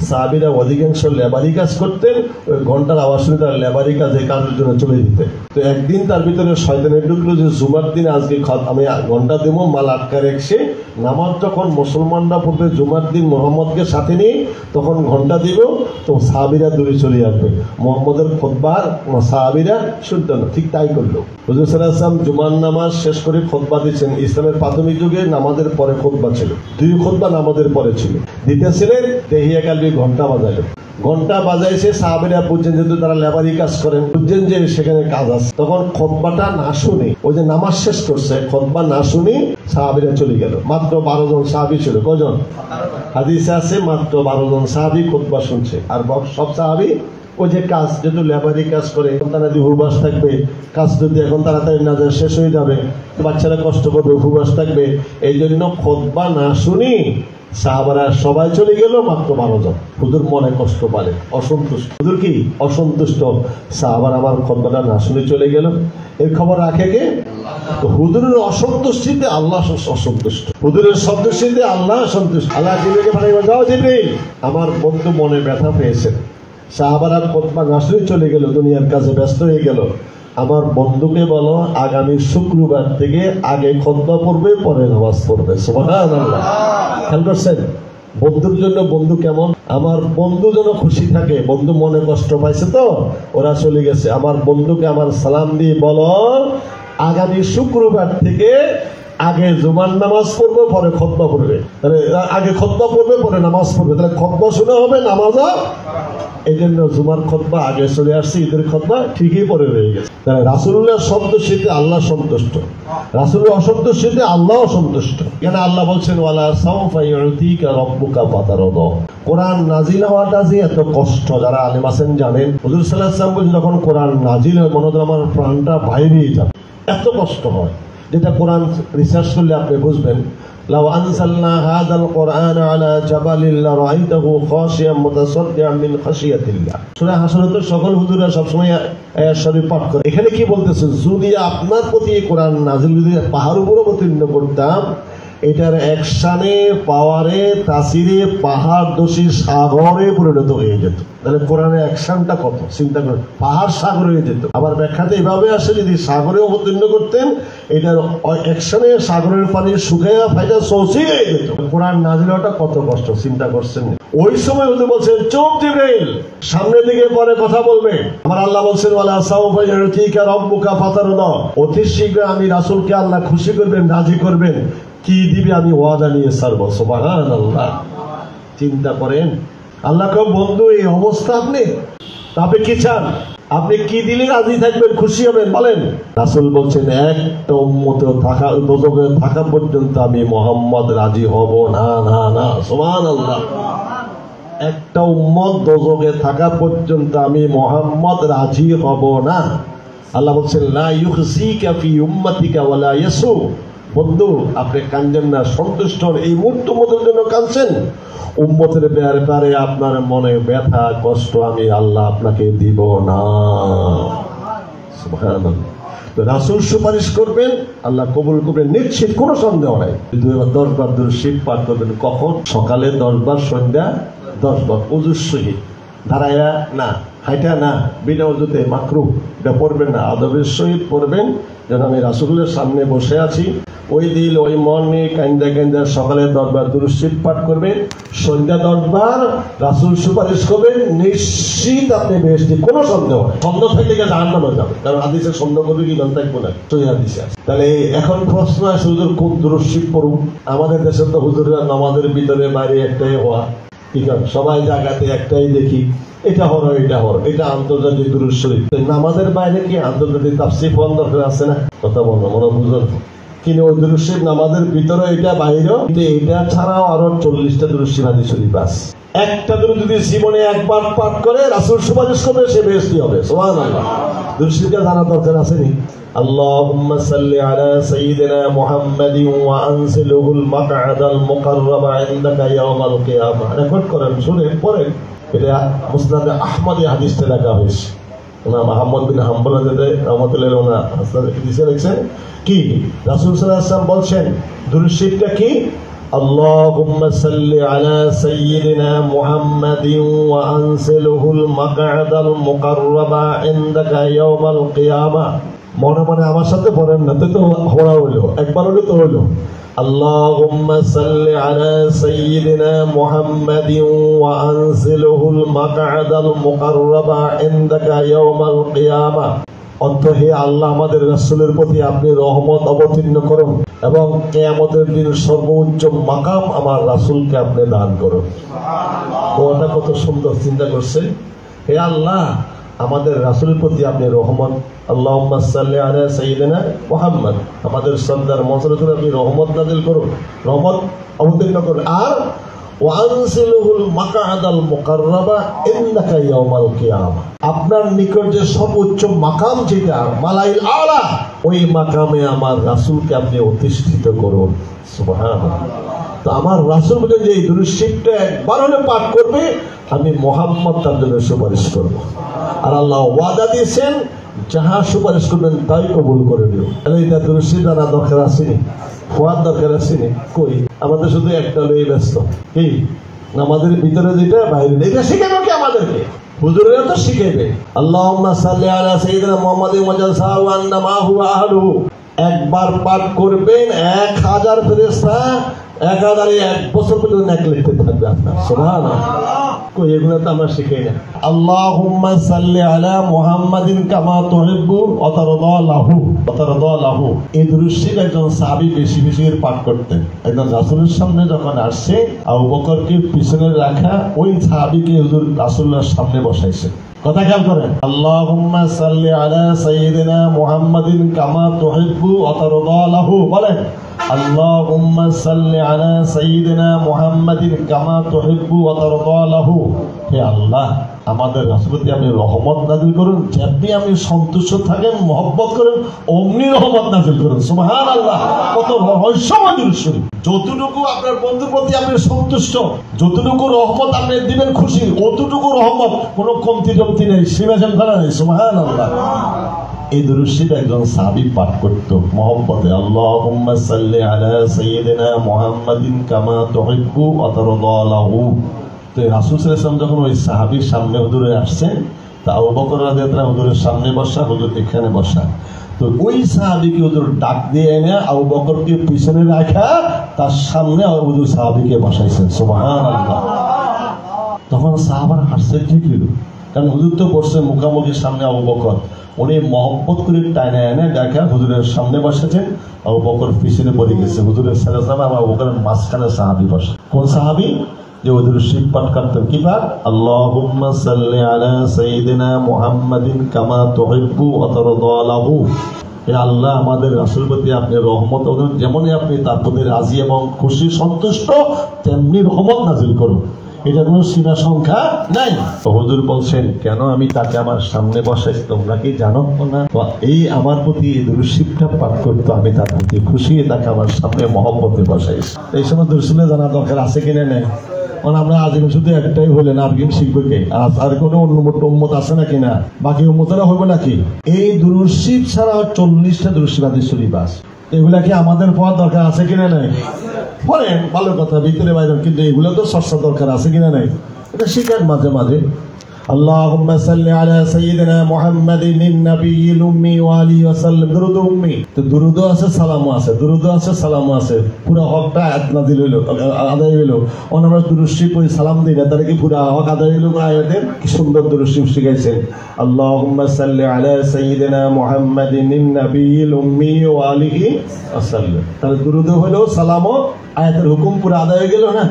সাহাবীরা অধিকাংশ লেবারি কাজ করতেন, ওই ঘন্টার আওয়াজ শুনে তারা লেবারি কাজে কাজের জন্য চলে দিতেন। তো একদিন তার ভিতরে শয়তানের ঢুকলো যে জুমার দিন আজকে আমি ঘন্টা দেবো, মাল আটকা রেখে নামাজ যখন মুসলমানরা পড়বে জুমার দিন মোহাম্মদকে সাথে নিয়ে তখন ঘন্টা দিব, তো সাহাবীরা দূরে চলে আসবে, মোহাম্মদের খুতবার সাহাবীরা শুনতো না। ঠিক তাই করলো। হুজুর সাল্লাল্লাহু আলাইহি ওয়াসাল্লাম জুমার নামাজ শেষ করে খুতবা দিচ্ছেন। ইসলামের প্রাথমিক যুগে নামাজের পরে খুতবা ছিল, 2 খুতবা নামাজের পরে ছিল। দিতেছিলেন দেহিয়া কালবি ঘন্টা বাজাইল, ঘন্টা বাজাইছে, সাহাবীরা বুঝছেন যেহেতু তারা লেবারি কাজ করেন, বুঝছেন যে সেখানে কাজ আছে, তখন খুতবাটা না শুনে, ওই যে নামাজ শেষ করছে খুতবা না শুনে সাহাবীরা চলে গেল। মাত্র 12 জন সাহাবী ছিল। কজন? হাদিসে আছে মাত্র 12 জন সাহাবী খুতবা শুনছে। আর সব সাহাবী ওই যে কাজ, যেহেতু লেবারি কাজ করে, তারা যদি উপবাস থাকবে, কাজ যদি এখন তাড়াতাড়ি না যায় শেষ হয়ে যাবে, বাচ্চারা কষ্ট করবে, উপবাস থাকবে, এই জন্য খুতবা না শুনি সাহাবারা সবাই চলে গেল, মাত্র 12 জন। হুজুর মনে কষ্ট পারে, অসন্তুষ্ট। হুজুর কি অসন্তুষ্ট? সাহাবারা আমার খুতবাটা না শুনে চলে গেল। এর খবর রাখে কে? তো হুজুরের অসন্তুষ্টিতে আল্লাহ অসন্তুষ্ট, হুজুরের সন্তুষ্টিতে আল্লাহ সন্তুষ্ট। আল্লাহ জিবরিলকে পাঠাইয়া, যাও জিবরিল, আমার বন্ধু মনে ব্যথা পেয়েছেন, সাহাবারা খুতবা না শুনে চলে গেল, দুনিয়ার কাজে ব্যস্ত হয়ে গেল, আমার বন্ধুকে বলো আগামী শুক্রবার থেকে আগে খুতবা পড়বে, পরে নামাজ পড়বে। সুবহানাল্লাহ। খেয়াল করছেন? বন্ধুর জন্য বন্ধু কেমন? আমার বন্ধু যেন খুশি থাকে, বন্ধু মনে কষ্ট পাইছে তো ওরা চলে গেছে, আমার বন্ধুকে আমার সালাম দিয়ে বলো আগামী শুক্রবার থেকে আগে জুমার নামাজ পড়বে, পরে খুতবা পড়বে। তাহলে আগে খুতবা পড়বে, পরে নামাজ পড়বে, তাহলে খুতবা শুনে হবে, নামাজও। এই জন্য জুমার খুতবা আগে চলে আসছে, ঈদের খুতবা ঠিকই পরে রয়ে গেছে। তাহলে রাসূলুল্লাহ সন্তুষ্টিতে আল্লাহ সন্তুষ্ট, রাসূলের অসন্তুষ্টিতে আল্লাহ অসন্তুষ্ট। কেন? আল্লাহ বলছেন ওয়ালা সাউফা ইউতিকা রাব্বুকা ফাতারদা। কোরআন নাজিল হওয়াটা যে এত কষ্ট, যারা আলেম আছেন জানেন। হুজুর সাল্লাল্লাহু আলাইহি ওয়াসাল্লাম বলেন যখন কোরআন নাজিল হয় মনে হয় আমার প্রাণটা বাইরে যায়, এত কষ্ট হয়, যেটা কোরআন রিসার্চ করলে আপনি বুঝবেন। লাউ আনজালনা হাযাল কুরআন আলা জাবালিন লারাআইতাহু খাশিয়াম মুতাসাদ্দিআন মিন খাশিয়াতিল্লাহ। সূরা হাসরের সকল হুজুররা সব সময় আয়াত শরীফ পাঠ করে। এখানে কি বলতেছে? যদি আপনার প্রতি কোরআন নাযিল যদি পাহাড় উপর অবতীর্ণ করতাম, এটার অ্যাকশনে, পাওয়ারে, তাসিরে পাহাড় দোষী সাগরে পরিণত হয়ে যেত। তাহলে কোরআনের অ্যাকশনটা কত চিন্তা করেন, পাহাড় সাগর হয়ে যেত। আবার ব্যাখ্যাতে এভাবে আসে, যদি সাগরে অবতীর্ণ করতেন এটার অ্যাকশনে সাগরের পানি শুকিয়ে ফাইটা সৌসি হয়ে যেত। কোরআন নাযিল হওয়াটা কত কষ্ট চিন্তা করছেন? ওই সময় হুজুর বলছেন চুপ জিবরিল, সামনের দিকে পরে কথা বলবে। আমার আল্লাহ বলছেন ওয়ালা সাউফা ইউতিকা রাব্বুকা ফাতারদা, অতি শীঘ্র আমি রাসূলকে আল্লাহ খুশি করবেন, রাজি করবেন, কি দিবে আমি ওয়াদা নিয়ে ছাড়ব। সুবহানাল্লাহ। চিন্তা করেন, আল্লাহ কে বন্ধু এই অবস্থা আপনি, আপনি কি চান? আপনি কি দিলে রাজি থাকবেন, খুশি হবেন বলেন? রাসূল বলছেন একটা উম্মত থাকা দোজখে থাকা পর্যন্ত আমি মুহাম্মদ রাজি হব না। না না, সুবহানাল্লাহ। একটা উম্মত দোজখে থাকা পর্যন্ত আমি মুহাম্মদ রাজি হব না। আল্লাহ বলছেন লা ইউখজিকা ফি উম্মতিকা ওয়ালা ইয়াসু। বন্ধু আপনি কাঁদছেন না, সন্তুষ্ট হন। এই মুহূর্ত মতের জন্য কাঁদছেন, উম্মতের ব্যাপারে আপনার মনে ব্যথা কষ্ট আমি আল্লাহ আপনাকে দিব না। সুবহানাল্লাহ। তো রাসূল সুপারিশ করবেন, আল্লাহ কবুল করবেন নিশ্চিত, কোনো সন্দেহ নাই। 10 বার দুরূদ পাঠ করবেন। কখন? সকালে 10 বার, সন্ধ্যা 10 বার, ওযুর সহিত, দাঁড়ায়া না, হাইটা না, বিনা ওযুতে মাকরুহ, এটা পড়বেন না, আদবের সহিত পড়বেন। যেন আমি রাসূলের সামনে বসে আছি, ওই দিল ওই মন নিয়ে কান্দা কান্দা সকালে 10 বার দুরূদ পাঠ করবেন, সন্ধ্যা 10 বার, রাসূল সুপারিশ করবেন, নিশ্চিত আপনি বেহেশতে, কোনো সন্দেহ নেই। সন্দেহ থাকলে জাহান্নামে যাবে, কারণ হাদিসে সন্দেহ করবে কি জানতে থাকবো না, সহিহ হাদিসে আছে। তাহলে এখন প্রশ্ন আছে হুজুর কোন দুরূদ পড়ুন? আমাদের দেশে তো হুজুররা নামাজের ভিতরে বাইরে একটাই হওয়া, ঠিক আছে, সবাই জায়গাতে একটাই দেখি, এটা হলো এটা হলো, এটা আন্তর্জাতিক দুরূদ শরীফ। নামাজের বাইরে কি আন্তর্জাতিক তাফসীর পড়ার দরকার আছে না? কথা বলো, মনে বুঝুন। কিন্তু ওই দুরূদ শরীফ নামাজের ভিতরে, এটা বাইরেও, কিন্তু এটা ছাড়াও আরো 40টা দুরূদ হাদিস শরীফ আছে। একটা দুরূদ যদি জীবনে একবার পাঠ করে রাসূল সুপারিশ করবে, সে বেহেশতি হবে। সুবহানাল্লাহ। দুরূদ শরীফটা জানা দরকার আছে নি? আল্লাহুম্মা সাল্লি আলা সাইয়্যিদিনা মুহাম্মাদিন ওয়া আনজিলহুল মাকআদাল মুকাররামা ইনদাকা ইয়াওমাল কিয়ামাহ। রেকর্ড করেন, শুনেন, পড়েন। এটা মুসনাদে আহমদে হাদিসে লেখা হয়েছে। ইমাম আহমদ বিন হাম্বল রহমতুল্লাহ লিখছেন কি রাসূল সাল্লাল্লাহু আলাইহি ওয়াসাল্লাম বলছেন দুরূদ শরীফটা কি? আল্লাহুম্মা সাল্লি আলা সাইয়্যিদিনা মুহাম্মাদিন ওয়া আনসিলহুল মাকআদাল মুকাররাবা ইনদাকা ইয়াউমাল কিয়ামা। মনে মনে আমার সাথে পড়েন না, তো হওয়া হলো, একবার হলে তো হলো। আল্লাহুম্মা সাল্লি আলা সাইয়্যিদিনা মুহাম্মাদিন ওয়া আনসিলহুল মাকআদাল মুকাররাবা ইনদাকা ইয়াউমাল কিয়ামা। অর্থ, হে আল্লাহ, আমাদের রাসূলের প্রতি আপনি রহমত অবতীর্ণ করুন এবং কিয়ামতের দিন সর্বোচ্চ মাকাম আমার রাসূলকে আপনি দান করুন। ওটা কত সুন্দর চিন্তা করছে। হে আল্লাহ, আমাদের রাসূলের প্রতি আপনি রহমত, আল্লাহুম্মা সাল্লি আলা সাইয়্যিদিনা মুহাম্মদ, আমাদের সর্দার মুহাম্মদের আপনি রহমত নাযিল করুন, রহমত অবতীর্ণ করুন। আর ওয়ানসিলহুল মাকআদাল মুকাররাবা ইনদাকা ইয়াউমাল কিয়ামা, আপনার নিকট যে সর্বোচ্চ মাকাম যেটা মালাইল আলা, ওই মাকামে আমার রাসূলকে আপনি অধিষ্ঠিত করুন। সুবহানাল্লাহ। তো আমার রাসূল বলেন যে এই দুরূদ শরীফটা একবার হলে পাঠ করবে, আমি মুহাম্মদ তার জন্য সুপারিশ করব। আর আল্লাহ ওয়াদা দিয়েছেন যাহা সুপারিশ করবেন তাই কবুল করে দিও। তাহলে এটা দুরূদ শরীফ জানা দরকার আসেনি, হওয়ার দরকার আসেনি। কই আমাদের শুধু একটা লই ব্যস্ত, কি আমাদের ভিতরে যেটা বাইরে এটা শিখানো কি আমাদেরকে? হুজুরেরা তো শিখাইবে। আল্লাহুম্মা সাল্লি আলা সাইয়্যিদিনা মুহাম্মাদিন ওয়া জাযা ওয়া আন্না মাহু ওয়া আহলুহু, একবার পাঠ করবেন 1000 ফেরেশতা 1 বছর পর্যন্ত নেক লিখতে থাকবে আপনার। সুবহানাল্লাহ। কই এগুলো তো আমরা শিখাই না। আল্লাহুম্মা সাল্লি আলা মুহাম্মাদিন কামা তুহিব্বু ওয়া তারদা লাহু। এই দুরূদ শরীফ একজন সাহাবী বেশি বেশি করে পাঠ করতেন। একজন রাসূলের সামনে যখন আসছে, আবু বকরকে পিছনে রাখা ওই সাহাবীকে হুজুর রাসূলুল্লাহর সামনে বসাইছে। কথা খেয়াল করেন। আল্লাহুম্মা সাল্লি আলা সাইয়্যিদিনা মুহাম্মাদিন কামা তুহিব্বু ওয়া তারদা লাহু, বলেন আল্লাহুম্মা সাল্লি আলা সাইয়্যিদিনা মুহাম্মাদিন কামা তুহিব্বু ওয়া তারদা লাহু। হে আল্লাহ, আমাদের রাসূলকে আপনি রহমত নাযিল করুন, যেমনি আপনি সন্তুষ্ট থাকেন মহব্বত করেন অমনি রহমত নাযিল করুন। সুবহানাল্লাহ। কত রহস্যময় দুরূদ শরীফ। যতটুকু আপনার বন্ধুর প্রতি আপনি সন্তুষ্ট, যতটুকু রহমত আপনি দিবেন খুশি, অতটুকু রহমত, কোনো কমতি টমতি নেই, সীমা সংখ্যা নেই। সুবহানাল্লাহ। এই দুরূদ শরীফ একজন সাহাবী পাঠ করত মহব্বতে। আল্লাহুম্মা সাল্লি আলা সাইয়্যিদিনা মুহাম্মাদিন কামা তুহিব্বু ওয়া তারদা লাহু। তো রাসূল সাল্লাল্লাহু আলাইহি ওয়াসাল্লাম যখন ওই সাহাবীর সামনে হুজুরে আসছেন, তা আবু বকর রাদিয়াল্লাহু আনহু হুজুরের সামনে বসা, হুজুর এখানে বসা। তো ওই সাহাবীকে হুজুর ডাক দিয়ে এনে আবু বকরকে পিছনে রাখা, তার সামনে হুজুর সাহাবীকে বসাইছেন। সুবহানাল্লাহ। তখন সাহাবারা আশ্চর্য হল, কারণ হুজুর তো বসছে মুখামুখি সামনে আবু বকর, উনি মহব্বত করে টাইনে এনে দেখা হুজুরের সামনে বসেছেন, আবু বকর পিছনে পড়ে গেছে। হুজুরের সাথে আবু বকরের মাঝখানে সাহাবী বসে। কোন সাহাবী? যে ওদের শিব পাঠ করতেন কি পাঠ? আল্লাহুম্মা সাল্লি আলা সাইয়্যিদিনা মুহাম্মাদিন কামা তুহিব্বু ওয়া তারদা লাহু। হে আল্লাহ, আমাদের রাসূলের প্রতি আপনি রহমত করুন, যেমনই আপনি তার প্রতি রাজি এবং খুশি সন্তুষ্ট, তেমনি রহমত নাযিল করুন। এটা কোনো সীমা সংখ্যা নাই। হুজুর বলছেন, কেন আমি তাকে আমার সামনে বসাই, তোমরা কি জানো না? এই আমার প্রতি এই দুরূদ শরীফটা পাঠ করতো, আমি তার প্রতি খুশি, তাকে আমার সামনে মহব্বতে বসাইছি। এই সময় দুরূদ শরীফ জানা দরকার আছে কিনা নেই? আমরা আজীবন শুধু একটাই হলেন, আর কেউ শিখবে কে? আর কোনো অন্য উম্মত আছে নাকি? না, বাকি উম্মতেরা হইবে নাকি? এই দুরূদ শরীফ ছাড়া 40টা দুরূদ শরীফ আছে। এগুলা কি আমাদের পড়ার দরকার আছে কিনা নাই? পড়েন, ভালো কথা, ভিতরে বাইরে, কিন্তু এগুলো তো চর্চা দরকার আছে কিনা নাই? এটা শিখেন মাঝে মাঝে। আল্লাহুম্মা সাল্লি আলা সাইয়্যিদিনা মুহাম্মাদিন নাবিয়্যিল উম্মি ওয়া আলিহি ওয়া সাল্লাম। দুরূদ উম্মি, তো দুরূদ আছে, সালামও আছে, দুরূদ আছে, সালামও আছে। পুরো হকটা আয়াত নাযিল হইলো, আদায় হইলো। আমরা দুরূদ শরীফ পড়ি, সালাম দিই না, তাহলে কি পুরো হক আদায় হইলো? আয়াতের কি সুন্দর দুরূদ শরীফ শিখাইছেন। আল্লাহুম্মা সাল্লি আলা সাইয়্যিদিনা মুহাম্মাদিন নাবিয়্যিল উম্মি ওয়া আলিহি ওয়া সাল্লাম। তাহলে দুরূদ হলো, সালামও, আয়াতের হুকুম পুরো আদায় হয়ে গেল না?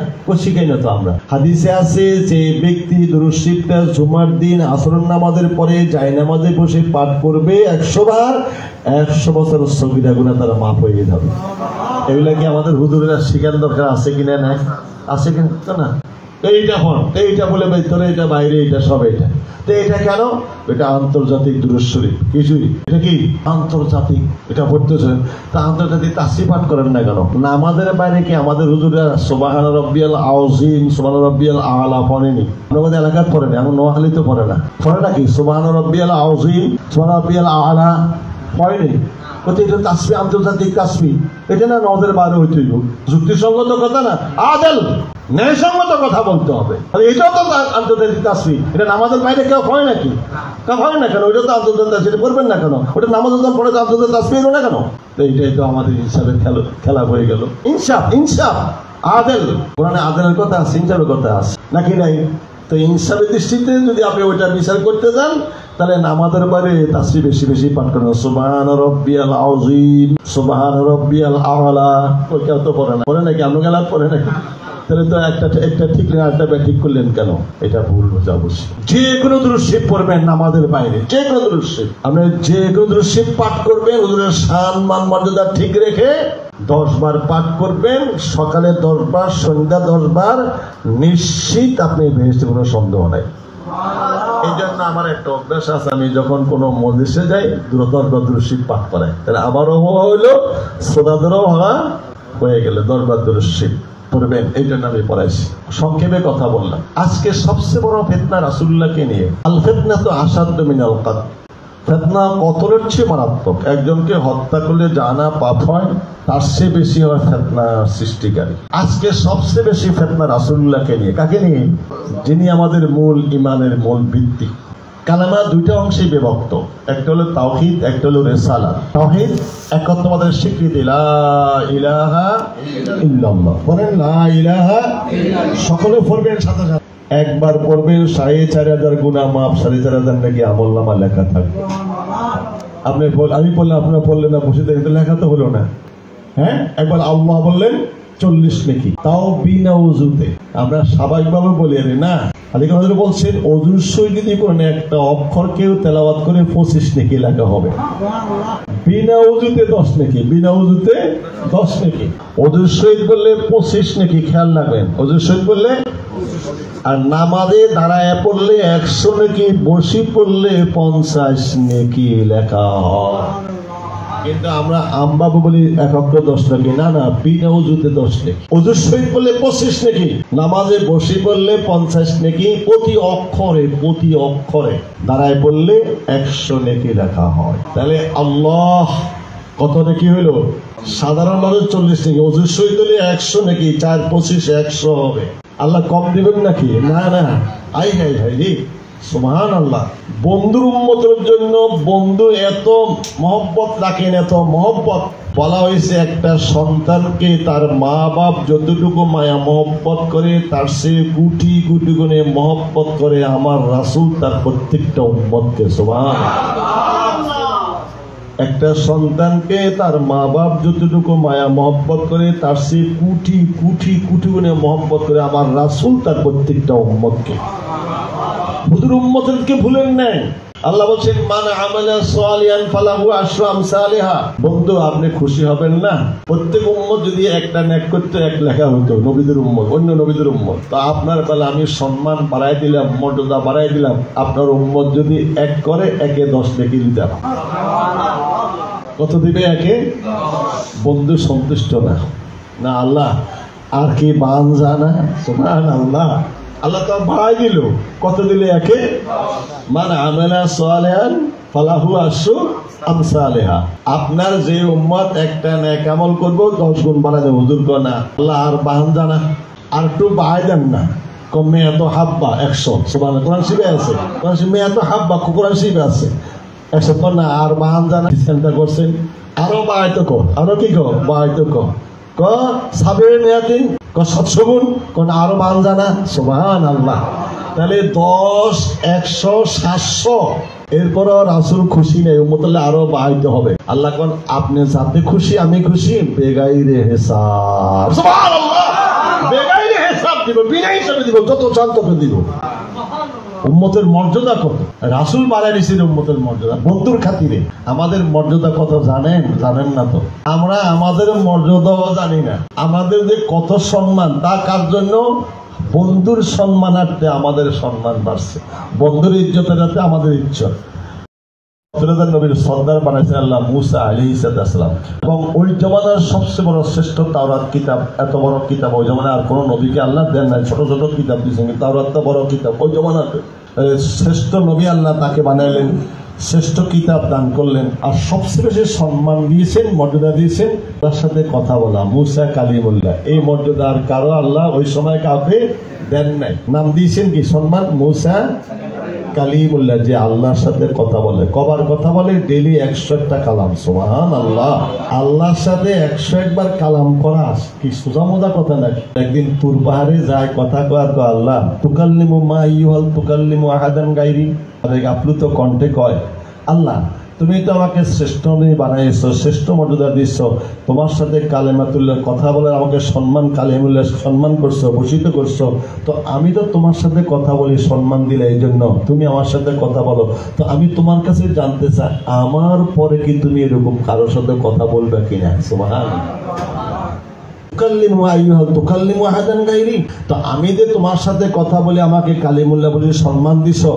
শিখাই না তো আমরা। হাদিসে আছে যে ব্যক্তি দুরূদ শরীফটা জুমার দিন আসরের নামাজের পরে জায়নামাজে বসে পাঠ করবে 100 বার, 100 বছর সগীরা গুনাহ তারা মাফ হয়ে যাবে। এগুলা কি আমাদের হুজুরেরা শিখার দরকার আছে কিনা? নাই, আছে কিন্তু না। এইটা হন, এইটা বলে ভিতরে, এটা বাইরে, এটা সব, এটা তো এটা কেন? এটা আন্তর্জাতিক দুরূদ শরীফ। কিছুই এটা কি আন্তর্জাতিক, এটা পড়তেছে। তা আন্তর্জাতিক তাসবিহ পাঠ করেন না কেন? নামাজের বাইরে কি আমাদের হুজুররা সুবহান রাব্বিয়াল আযীম, সুবহান রাব্বিয়াল আ'লা পড়েনি? আমাদের এলাকায় পড়ে না, এমন নোয়াখালীতে পড়ে না, পড়ে নাকি? সুবহান রাব্বিয়াল আযীম, সুবহান রাব্বিয়াল আ'লা পড়েনি? এটা তাসবিহ, আন্তর্জাতিক তাসবিহ। এটা না নামাজের বাইরে হইতে হইব। যুক্তিসঙ্গত কথা না, আদল ন্যায়সঙ্গত কথা বলতে হবে। এটাও তো আন্তর্জাতিক তাসবিহ, এটা নামাজের বাইরে কেউ হয় নাকি? কেউ হয় না কেন? ওইটা তো আন্তর্জাতিক তাসবিহ করবেন না কেন? ওটা নামাজের যখন পড়ে আন্তর্জাতিক তাসবিহ হলো না কেন? তো এইটাই তো আমাদের ইনসাফের খেলা হয়ে গেল। ইনসাফ আদল, কোরআনে আদলের কথা আছে, ইনসাফের কথা আছে নাকি নাই? তো ইনসাফের দৃষ্টিতে যদি আপনি ওইটা বিচার করতে যান, তাহলে নামাজের বাইরে তাসবিহ বেশি বেশি পাঠ করেন। সুবহান রাব্বিয়াল আযীম, সুবহান রাব্বিয়াল আ'লা। ওই কেউ তো পড়ে না, পড়ে নাকি? আমরা গেলাম পড়ে নাকি? তাহলে তো একটা ঠিক না, একটা ব্যাঠিক করলেন কেন? এটা ভুল বোঝা বসে। যে কোনো দুরূদ শরীফ পড়বেন নামাজের বাইরে, যে কোনো দুরূদ শরীফ, আপনি যে কোনো দুরূদ শরীফ পাঠ করবেন হুজুরের শান মান মর্যাদা ঠিক রেখে 10 বার পাঠ করবেন, সকালে 10 বার, সন্ধ্যা 10 বার, নিশ্চিত আপনি বেহেশতে, কোনো সন্দেহ নাই। এই জন্য আমার একটা অভ্যাস আছে, আমি যখন কোনো মজলিসে যাই দুরূদ শরীফ পাঠ করাই, তাহলে আমারও হওয়া হইলো, শ্রোতাদেরও হওয়া হয়ে গেলে 10 বার দুরূদ শরীফ পড়বেন। এই জন্য আমি পড়াইছি। সংক্ষেপে কথা বললাম। আজকে সবচেয়ে বড় ফিতনা রাসূলুল্লাহকে নিয়ে। আল ফিতনা তো আসাদ্দু মিনাল কতল। ফিতনা কতলের চেয়ে মারাত্মক। একজনকে হত্যা করলে জানা পাপ হয়, তার চেয়ে বেশি হয় ফিতনা সৃষ্টিকারী। আজকে সবচেয়ে বেশি ফিতনা রাসূলুল্লাহকে নিয়ে। কাকে নিয়ে? যিনি আমাদের মূল ইমানের মূল ভিত্তি। কালেমা দুইটা অংশে বিভক্ত, একটা হলো তাওহীদ, একটা হলো রিসালাত। তাওহীদ একত্ববাদের স্বীকৃতি, লা ইলাহা ইল্লাল্লাহ। বলেন লা ইলাহা ইল্লাল্লাহ। সকলে পড়বেন সাথে সাথে। একবার পড়বেন ৪,৫০০ গুনাহ মাফ, ৪,৫০০ নাকি আমলনামা লেখা থাকবে। আমি বললাম, আপনারা পড়লেন না, বসে দেখতে লেখা তো হলো না। হ্যাঁ, একবার আল্লাহ বললেন 40 নেকি, তাও বিনা ওযুতে। আমরা স্বাভাবিকভাবে বলি আরে না, আলী কাদের বলছেন ওযুর সহিত যদি কোনো একটা অক্ষর কেউ তেলাওয়াত করে 25 নেকি লেখা হবে। বিনা ওযুতে 10 নেকি, বিনা ওযুতে 10 নেকি। ওযুর সহিত বললে 25 নেকি, খেয়াল রাখবেন। ওযুর সহিত বললে, আর নামাজে দাঁড়ায় পড়লে 100 নেকি, বসি পড়লে 50 নেকি লেখা হয়। কিন্তু আমরা আমবাবু বলি 10 নাকি, না না, বিনা ওযুতে 10 নেকি। ওযুর সহিত বললে 25 নেকি, নামাজে বসে পড়লে 50 নেকি, প্রতি অক্ষরে দাঁড়ায় পড়লে 100 নেকি লেখা হয়। তাহলে আল্লাহ কত নেকি হইল? সাধারণভাবে 40 নেকি, ওযুর সহিত হলে 100 নেকি, 4 25 100 হবে। আল্লাহ কম দিবেন নাকি? না না, আই ভাই রে, সুবহানাল্লাহ। বন্ধুর উম্মতের জন্য বন্ধু এত মহব্বত রাখেন, এত মহব্বত। বলা হয়েছে একটা সন্তানকে তার মা বাপ যতটুকু মায়া মহব্বত করে, তার সে কোটি কোটি গুণে মহব্বত করে আমার রাসূল তার প্রত্যেকটা উম্মতকে। সুবহানাল্লাহ। একটা সন্তানকে তার মা বাপ যতটুকু মায়া মহব্বত করে, তার সে কোটি কোটি কোটি গুণে মহব্বত করে আমার রাসূল তার প্রত্যেকটা উম্মতকে। হুজুর উম্মতকে ভুলেন নাই। আল্লাহ বলছেন মান আমালা সালিহান ফালাহু আশরু আমসালিহা। বন্ধু, আপনি খুশি হবেন না? প্রত্যেক উম্মত যদি একটা নেক করতে, এক লেখা হইতো নবীদের উম্মত, অন্য নবীদের উম্মত। তো আপনার বেলা আমি সম্মান বাড়াই দিলাম, মর্যাদা বাড়াই দিলাম। আপনার উম্মত যদি এক করে, একে 10 নেকি দিতাম। কত দিবে? একে 10। বন্ধু সন্তুষ্ট না, না আল্লাহ আর কি বান জানা। সুবহানাল্লাহ, আল্লাহ তো বাড়াই দিল। কত দিলে? একে 10। মান আমালা সালিহান ফালাহু আশরু আমসালিহা। আপনার যে উম্মত একটা নেক আমল করব 10 গুণ বাড়াই দেব। হুজুর কো না, আল্লাহ আর বাহান জানা, আর একটু বাড়াই দেন না। কমে এত হাব্বা 100। সুবহানাল্লাহ, কোরআন শরীফে আছে। কোরআন শরীফে এত হাব্বা, কোরআন শরীফে আছে। 100 কর না, আর বাহান জানা চিন্তা করছেন, আরো বাড়াইতো কর, আরো কি কর, বাড়াইতো কর। ক সাবের মেয়াদিন, ক 700 গুণ, কোন আরো বাহান জানা। সুবহানাল্লাহ। তাহলে 10, 100, 700। এরপরও রাসূল খুশি নেই, উম্মতলে আরো বাড়াইতে হবে। আল্লাহ কোন আপনি যাতে খুশি আমি খুশি, বেগাইরে হিসাব। সুবহানাল্লাহ। বেগাইরে হিসাব দিব, বিনা হিসাবে দিব, যত চান তত দিব। উম্মতের মর্যাদা কত, রাসূল বাড়াই দিয়েছেন উম্মতের মর্যাদা বন্ধুর খাতিরে। আমাদের মর্যাদা কত জানেন? জানেন না তো। আমরা আমাদের মর্যাদাও জানি না। আমাদের যে কত সম্মান, তা কার জন্য? বন্ধুর সম্মানার্থে আমাদের সম্মান বাড়ছে, বন্ধুর ইজ্জতের যাতে আমাদের ইজ্জত। নবীর সর্দার বানাইছেন আল্লাহ মুসা আলাইহিস সালাম, এবং ওই জমানার সবচেয়ে বড় শ্রেষ্ঠ তাওরাত কিতাব। এত বড় কিতাব ওই জমানায় আর কোনো নবীকে আল্লাহ দেন নাই, ছোট ছোট কিতাব দিয়েছেন, তাওরাত তো বড় কিতাব। ওই জমানার শ্রেষ্ঠ নবী আল্লাহ তাকে বানাইলেন, শ্রেষ্ঠ কিতাব দান করলেন, আর সবচেয়ে বেশি সম্মান দিয়েছেন, মর্যাদা দিয়েছেন তার সাথে কথা বলা, মুসা কালিমুল্লাহ। এই মর্যাদা আর কারো আল্লাহ ওই সময় কাউকে দেন নাই। নাম দিয়েছেন কি? সম্মান, মুসা কালিমুল্লাহ, যে আল্লাহর সাথে কথা বলে। কবার কথা বলে? ডেইলি 101টা কালাম। সুবহানাল্লাহ। আল্লাহর সাথে 101 বার কালাম করা কি সোজা মোজা কথা নাকি? একদিন তুর পাহাড়ে যায়, কথা কয়, তো আল্লাহ তুকাল্লিমু মা ইউহাল তুকাল্লিমু আহাদান গায়রি, আপ্লুত কণ্ঠে কয়, আল্লাহ তুমি তো আমাকে শ্রেষ্ঠ নবী বানাইছো, শ্রেষ্ঠ মর্যাদা দিচ্ছ, তোমার সাথে কালেমাতুল্লাহ কথা বলে আমাকে সম্মান, কালেমুল্লাহ সম্মান করছো, ভূষিত করছো, তো আমি তো তোমার সাথে কথা বলি, সম্মান দিলে এই জন্য তুমি আমার সাথে কথা বলো। তো আমি তোমার কাছে জানতে চাই, আমার পরে কি তুমি এরকম কারোর সাথে কথা বলবে কিনা? সুবহানাল্লাহ। তো আমি যে তোমার সাথে কথা বলি, আমাকে কালিমুল্লাহ বলে সম্মান দিছো,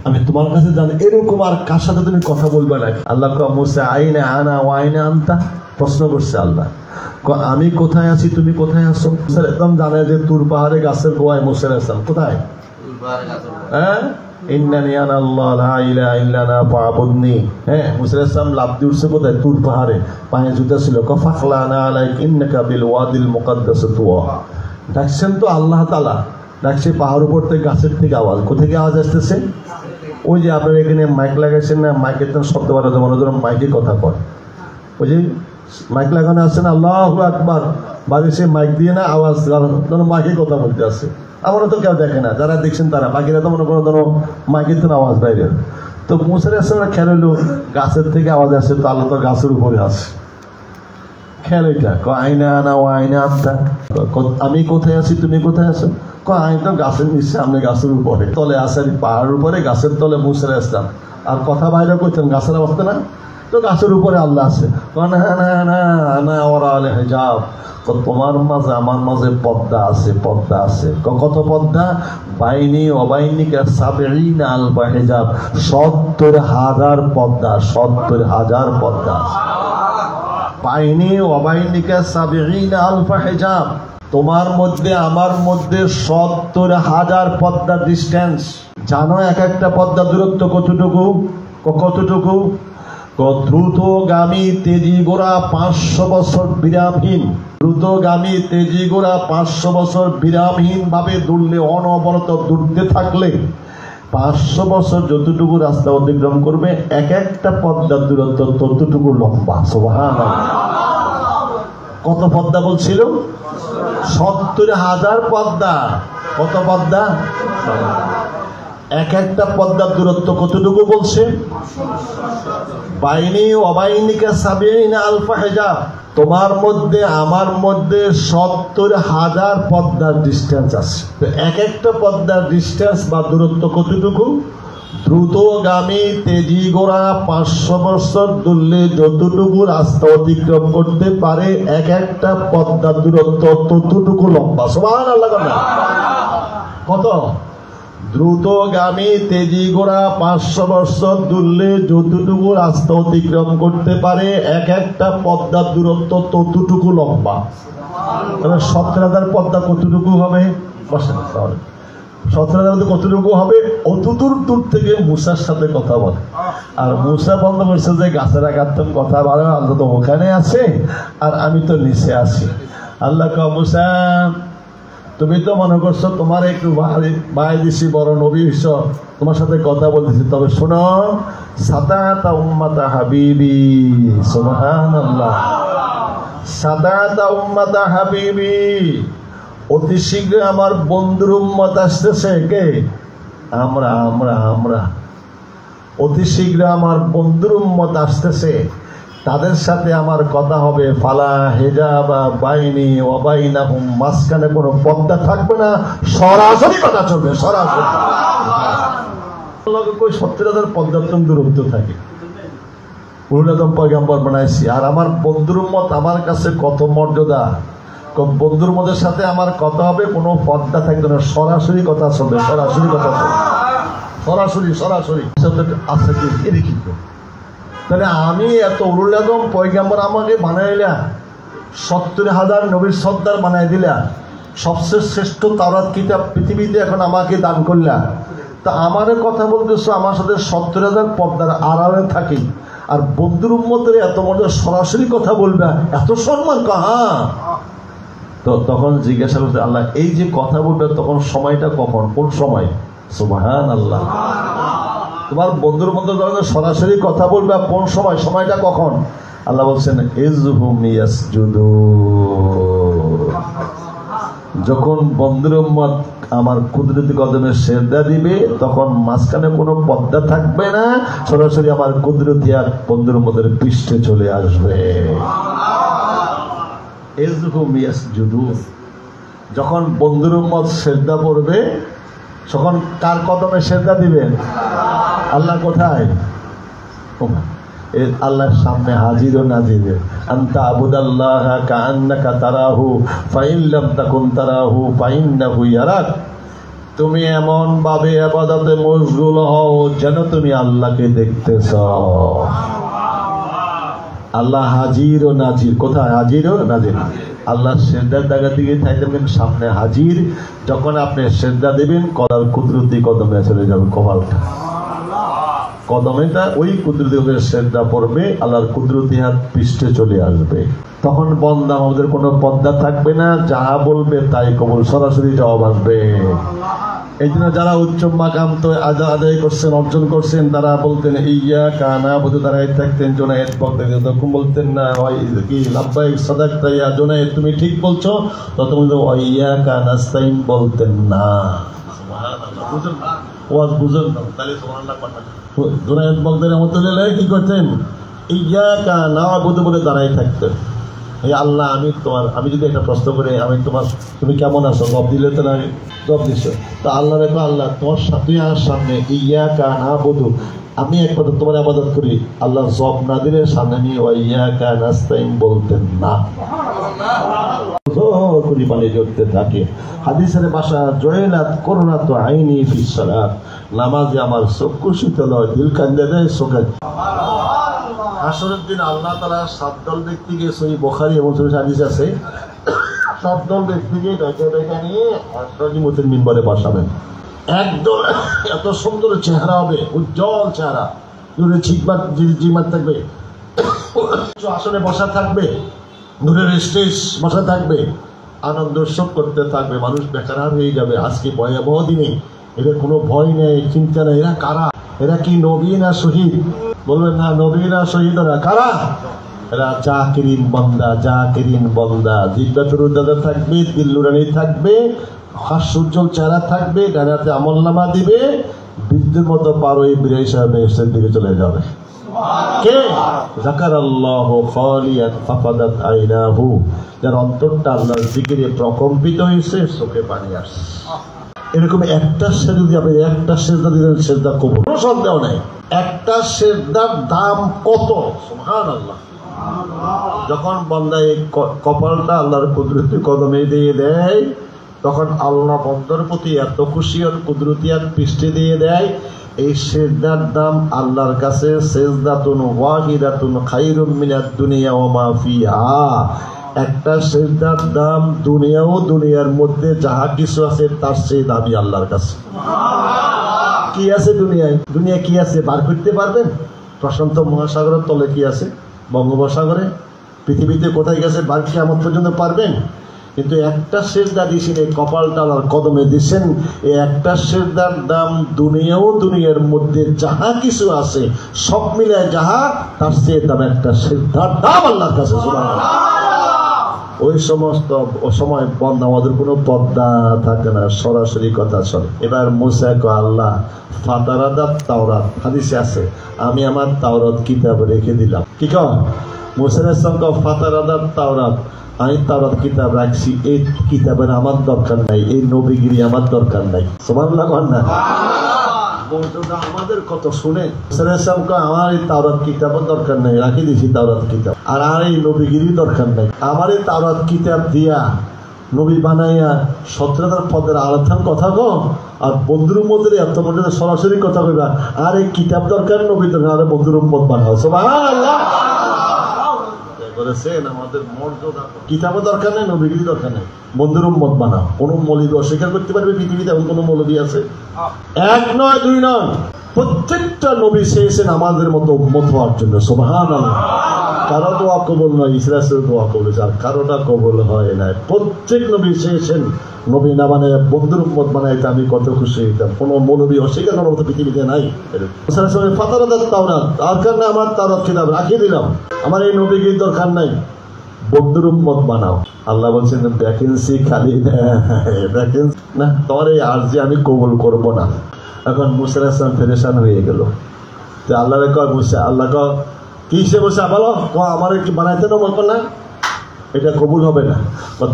আমি তোমার কাছে জানি, এরকম আর কার সাথে তুমি কথা বলবে না? আল্লাহ মুসা আইনা আনা ওয়াইনা আনতা, প্রশ্ন করছে আল্লাহ, আমি কোথায় আছি, তুমি কোথায় আছো? একদম জানে যে তুর পাহাড়ে গাছের গোয়ায় মুসা আলাইহিস কোথায়? হ্যাঁ, ইন্নানি আনা আল্লাহ লা ইলাহা ইল্লা আনা ফাবুদনি। হ্যাঁ, মুসা আলাইহিস সালাম লাফ দিয়ে উঠছে কোথায়? তুর পাহাড়ে, পায়ে জুতা ছিল। ফাখলানা আলাইক ইন্নাকা বিল ওয়াদিল মুকাদ্দাস তুয়া। ডাকছেন তো আল্লাহ তাআলা, ডাকছে পাহাড় উপর থেকে, গাছের থেকে আওয়াজ। কোথেকে আওয়াজ আসতেছে? ওই যে আপনার এখানে মাইক লাগাইছেন না, মাইকের তো শব্দ বাড়াতে মনে ধরুন মাইকে কথা কয়, ওই যে মাইক লাগানো আছে না, আল্লাহু আকবার বাজেছে মাইক দিয়ে না, আওয়াজ মাইকে কথা বলতে আছে। আমারও তো কেউ দেখে না, যারা দেখছেন তারা, বাকিরা তো মনে করো ধরো মাইকের তো আওয়াজ বাইরে। তো মুসা আলাইহিস সালাম খেয়াল হলো গাছের থেকে আওয়াজ আসে, তো আল্লাহ তো গাছের উপরে আছে। খেয়াল এটা আইনা আনা ও আইনা আত্মা, আমি কোথায় আছি, তুমি কোথায় আছো? আমি তো গাছের নিচে, আমি গাছের উপরে, তলে আসেন পাহাড়ের উপরে, গাছের তলে মুসা আলাইহিস সালাম। আর কথা বাইরে করতেন গাছের অবস্থা না, তো গাছের উপরে আল্লাহ আছে। হিজাব, তোমার মাঝে আমার মাঝে পর্দা আছে, পর্দা আছে। কত পর্দা? বাইনি অবাইনিকা সাবঈনা আলফা হিজাব, ৭০,০০০ পর্দা, ৭০,০০০ পর্দা আছে। বাইনি অবাইনিকা সাবঈনা আলফা হিজাব, তোমার মধ্যে আমার মধ্যে ৭০,০০০ পর্দা ডিস্টেন্স। জানো এক একটা পর্দা দূরত্ব কতটুকু? কতটুকু? দ্রুতগামী তেজি গোড়া ৫০০ বছর বিরামহীন, দ্রুতগামী তেজি গোড়া ৫০০ বছর বিরামহীন ভাবে দৌড়লে, অনবরত দৌড়তে থাকলে ৫০০ বছর যতটুকু রাস্তা অতিক্রম করবে, এক একটা পর্দার দূরত্ব ততটুকু লম্বা। সুবহানাল্লাহ। কত পর্দা বলছিল? ৭০,০০০ পর্দা। কত পর্দা? এক একটা পর্দার দূরত্ব কতটুকু বলছে? বাইনি অবাইনিকা সাবঈনা আলফা হিজাব, তোমার মধ্যে আমার মধ্যে ৭০,০০০ পর্দার ডিস্টেন্স আছে। তো এক একটা পর্দার ডিস্টেন্স বা দূরত্ব কতটুকু? দ্রুতগামী তেজি গোড়া ৫০০ বছর দৌড়লে যতটুকু রাস্তা অতিক্রম করতে পারে, এক একটা পর্দার দূরত্ব ততটুকু লম্বা। সুবহানাল্লাহ। কত? দ্রুতগামী তেজি গোড়া ৫০০ বছর দৌড়লে যতটুকু রাস্তা অতিক্রম করতে পারে, এক একটা পর্দার দূরত্ব ততটুকু লম্বা। ৭০,০০০ পর্দা কতটুকু হবে? ৭০,০০০ কতটুকু হবে? অতদূর দূর থেকে মুসার সাথে কথা বলে। আর মুসা বন্ধ করছে যে গাছের আঘাতম কথা বলে, আল্লাহ তো ওখানে আছে আর আমি তো নিচে আছি। আল্লাহ মুসা, তুমি তো মনে করছো তোমার একটু বাই দিছি, বড় নবী হইছ, তোমার সাথে কথা বলতেছি, তবে শোনো, সাদাতা উম্মাতা হাবিবি। সুবহানাল্লাহ। সাদাতা উম্মাতা হাবিবি, অতি শীঘ্র আমার বন্ধুর উম্মত আসতেছে। কে? আমরা আমরা আমরা অতি শীঘ্র আমার বন্ধুর উম্মত আসতেছে, তাদের সাথে আমার কথা হবে। ফালা হিজাবা বাইনি ওয়া বাইনাহুম, মাঝখানে কোনো পর্দা থাকবে না, সরাসরি কথা চলবে, সরাসরি। ৭০,০০০ পর্দার দূরত্ব থাকে। পয়গম্বর বানাইছি, আর আমার বন্ধুর উম্মত আমার কাছে কত মর্যাদা। বন্ধুর মধ্যে সাথে আমার কথা হবে, কোনো পর্দা থাকবে না, সরাসরি কথা চলবে, সরাসরি কথা চলবে, সরাসরি আছে কি এরই কিন্তু। তাহলে আমি এত উলুল আজম পয়গাম্বর আমাকে বানাইলা, 70,000 নবীর সর্দার বানাই দিলা, সবচেয়ে শ্রেষ্ঠ তাওরাত কিতাব পৃথিবীতে এখন আমাকে দান করলা, তা আমারে কথা বলতেছো, আমার সাথে 70,000 পর্দার আড়ালে থাকি, আর বন্ধুর উম্মতের এত মধ্যে সরাসরি কথা বলবে, এত সম্মান কাহা? তো তখন জিজ্ঞাসা করতে আল্লাহ, এই যে কথা বলবে তখন সময়টা কখন, কোন সময়? সুবহানাল্লাহ। তোমার বন্ধুর মধ্যে যখন সরাসরি কথা বলবে কোন সময়, সময়টা কখন? আল্লাহ বলছেন ইযহুম ইয়াসজুদুন, যখন বন্ধুর উম্মত আমার কুদরতি কদমে সেজদা দিবে তখন মাঝখানে কোনো পর্দা থাকবে না, সরাসরি আমার কুদরতি আর বন্ধুর উম্মতের পৃষ্ঠে চলে আসবে। ইযহুম ইয়াসজুদুন, যখন বন্ধুর উম্মত সেজদা পড়বে তখন কার কদমে সেজদা দিবেন? আল্লাহ কোথায়? আল্লাহর সামনে হাজির ও নাজির। আনতা আবুদাল্লাহা কাআন্নাকা তারাহু ফাইন লাম তাকুন তারাহু ফাইন্নাহু ইয়ারাক, তুমি এমন ভাবে ইবাদতে মশগুল হও যেন তুমি আল্লাহকে দেখতেছ। আল্লাহ হাজির ও নাজির। কোথায় হাজির ও নাজির? আল্লাহ সেজদার জায়গা থেকে থাকবেন সামনে হাজির, যখন আপনি সেজদা দেবেন কলার কুদরতি কদমে চলে যাবে, কপালটা কদমেটা ওই কুদরতি সেজদা পড়বে, আল্লাহর কুদরতি হাত পৃষ্ঠে চলে আসবে, তখন বন্দা আমাদের কোনো পর্দা থাকবে না, যাহা বলবে তাই কবুল, সরাসরি জবাব আসবে। এই জন্য যারা উচ্চ মাকাম তো আদায় করছেন, অর্জন করছেন, তারা বলতেন ইয়াকা না'বুদু, দাঁড়ায় থাকতেন জুনায়েদ বলতেন, তখন বলতেন না কি লাব্বাইক সাদাকতা ইয়া জুনায়েদ, তুমি ঠিক বলছো, তখন ইয়াকা নাস্তাইন বলতেন না। সুবহানাল্লাহ, বুঝুন না, ওয়াজ বুঝুন না, তাহলে সুবহানাল্লাহ কথা। জুনায়েদ বলতেন রহমাতুল্লাহ কি করতেন? ইয়াকা না'বুদু বলে দাঁড়ায় থাকতেন, হে আল্লাহ আমি যদি একটা প্রশ্ন করি, তুমি কেমন আছো, জবাব দিলে তো না, জবাব দিচ্ছ, তো আল্লাহ রেখো, আল্লাহ তোমার তুই আমার সামনে ইয়াকা না'বুদু, আমি একমাত্র তোমার ইবাদত করি, আল্লাহ জবাব না দিলে সামনে নিয়ে ইয়াকা নাস্তাইন বলতেন না, করি পানি জড়তে থাকে। হাদিসের ভাষা জয়লাত করুণাত আইনি ফিস সালাত, নামাজে আমার চক্ষু শীতল হয়, দিল কান্দে দেয় চোখে। হাসরের দিন আল্লাহ তাআলা 7 দল ব্যক্তিকে, সহিহ বুখারী এবং সহিহ হাদিস আছে, 7 দল ব্যক্তিকে ডেকে নিয়ে রাজিমতের মিম্বরে বসাবেন। একদল এত সুন্দর চেহারা হবে, উজ্জ্বল চেহারা, নূরে জিমাত থাকবে, আসলে বসা থাকবে, নূরের স্টেজ বসা থাকবে, আনন্দ উৎসব করতে থাকবে, মানুষ বেকার হয়ে যাবে। আজকে ভয়াবহ দিনে এদের কোনো ভয় নেই, চিন্তা নেই। এরা কারা? এরা কি নবী না শহীদ? বলবেন না, নবী না শহীদ। এরা কারা? এরা জাকিরিন বন্দা, জিব্বাতুর উদ্দাদা থাকবে, দিল্লুরানি থাকবে, হাস্যোজ্জ্বল চেহারা থাকবে, ডানাতে আমলনামা দিবে, বিদ্যুৎ মতো পারোই বিরাই সাহেব এসের দিকে চলে যাবে। কে? যাকারাল্লাহু খালিয়াত ফাফাদাত আইনাহু, যার অন্তরটা আল্লাহর জিকিরে প্রকম্পিত হয়েছে, চোখে পানি আসছে। এরকম একটা সেজদা, আপনি একটা সেজদা দিলেন, সেজদা কবুল, কোনো সন্দেহ নেই। একটা সেজদার দাম কত? সুবহানাল্লাহ। যখন বান্দা এই কপালটা আল্লাহর কুদরতি কদমে দিয়ে দেয়, তখন আল্লাহ বন্দার প্রতি এত খুশি আর কুদরতি আর পৃষ্ঠে দিয়ে দেয়, এই সেজদার দাম আল্লাহর কাছে সেজদাতুন ওয়াহিদাতুন খায়রুম মিনাদ দুনিয়া ওয়া মা ফিহা। একটা সেজদার দাম দুনিয়া ও দুনিয়ার মধ্যে যাহা কিছু আছে তার চেয়ে দামি আল্লাহর কাছে। কি আছে দুনিয়ায়? দুনিয়া কি আছে বার করতে পারবেন? প্রশান্ত মহাসাগরের তলে কি আছে? বঙ্গোপসাগরে? পৃথিবীতে কোথায় গেছে বার কিয়ামত পর্যন্ত পারবেন? কিন্তু একটা সেজদা দিয়েছেন, এই কপালটা আল্লাহর কদমে দিয়েছেন, এই একটা সেজদার দাম দুনিয়া ও দুনিয়ার মধ্যে যাহা কিছু আছে সব মিলায় যাহা, তার চেয়ে দাম একটা সেজদার দাম আল্লাহর কাছে। ওই সমস্ত সময় বন্ধ, আমাদের কোনো পর্দা থাকে না, সরাসরি কথা চলে। এবার মুসা কয়, আল্লাহ ফাতারাদাত তাওরাত, হাদিসে আছে, আমি আমার তাওরাত কিতাব রেখে দিলাম। কি কয়? মুসা আলাইহিস সালাম কয় ফাতারাদাত তাওরাত, আমি তাওরাত কিতাব রাখছি, এই কিতাবের আমার দরকার নাই, এই নবীগিরি আমার দরকার নাই। সুবহানাল্লাহ। না মর্যাদা আমাদের কত শুনে আমার এই তাওরাত কিতাবের দরকার নেই, রাখি দিছি তাওরাত কিতাব, আর এই নবীগিরি দরকার নেই। আমার এই তাওরাত কিতাব দিয়া নবী বানাইয়া 17,000 পদের আরাধান কথা কো, আর বন্ধুর মধ্যে এত মর্যাদা সরাসরি কথা কইবা, আর এই কিতাব দরকার নবী দরকার, আর বন্ধুর উম্মত বানাও। সুবহানাল্লাহ। বলেছেন আমাদের মর্যাদা কিতাবও দরকার নেই, নবীগিরি দরকার নেই, বন্ধুর উম্মত বানাও। কোন মৌলবী অস্বীকার করতে পারবে পৃথিবীতে? এমন কোন মৌলবী আছে? এক নয়, দুই নয়, প্রত্যেকটা নবী চেয়েছেন আমাদের মতো উম্মত হওয়ার জন্য। সুবহানাল্লাহ। কারো দোয়া কবুল নয়, ইসরায়েলের দোয়া কবুল হয়েছে, আর কারোটা কবুল হয় নাই। প্রত্যেক নবী চেয়েছেন নবী না মানে বন্ধুর উম্মত বানাইতে আমি কত খুশি হইতাম। কোনো মৌলবী অস্বীকার করার মতো পৃথিবীতে নাই। ফাতারাদাত তাওরাত দরকার নেই, আমার তাওরাত কিতাব রাখিয়ে দিলাম, আমার এই নবীগির দরকার নাই, বন্ধুর উম্মত বানাও। আল্লাহ বলছেন ভ্যাকেন্সি খালি ভ্যাকেন্সি না, তোমার এই আরজি আমি কবুল করব না। এখন মুসা আলাইহিস সালাম পেরেশান হয়ে গেল। তো আল্লাহরে কয় মুসা, আল্লাহ কয় কি সে বসে বলো আমার কি বানাইতে না বলবো না, এটা কবুল হবে না।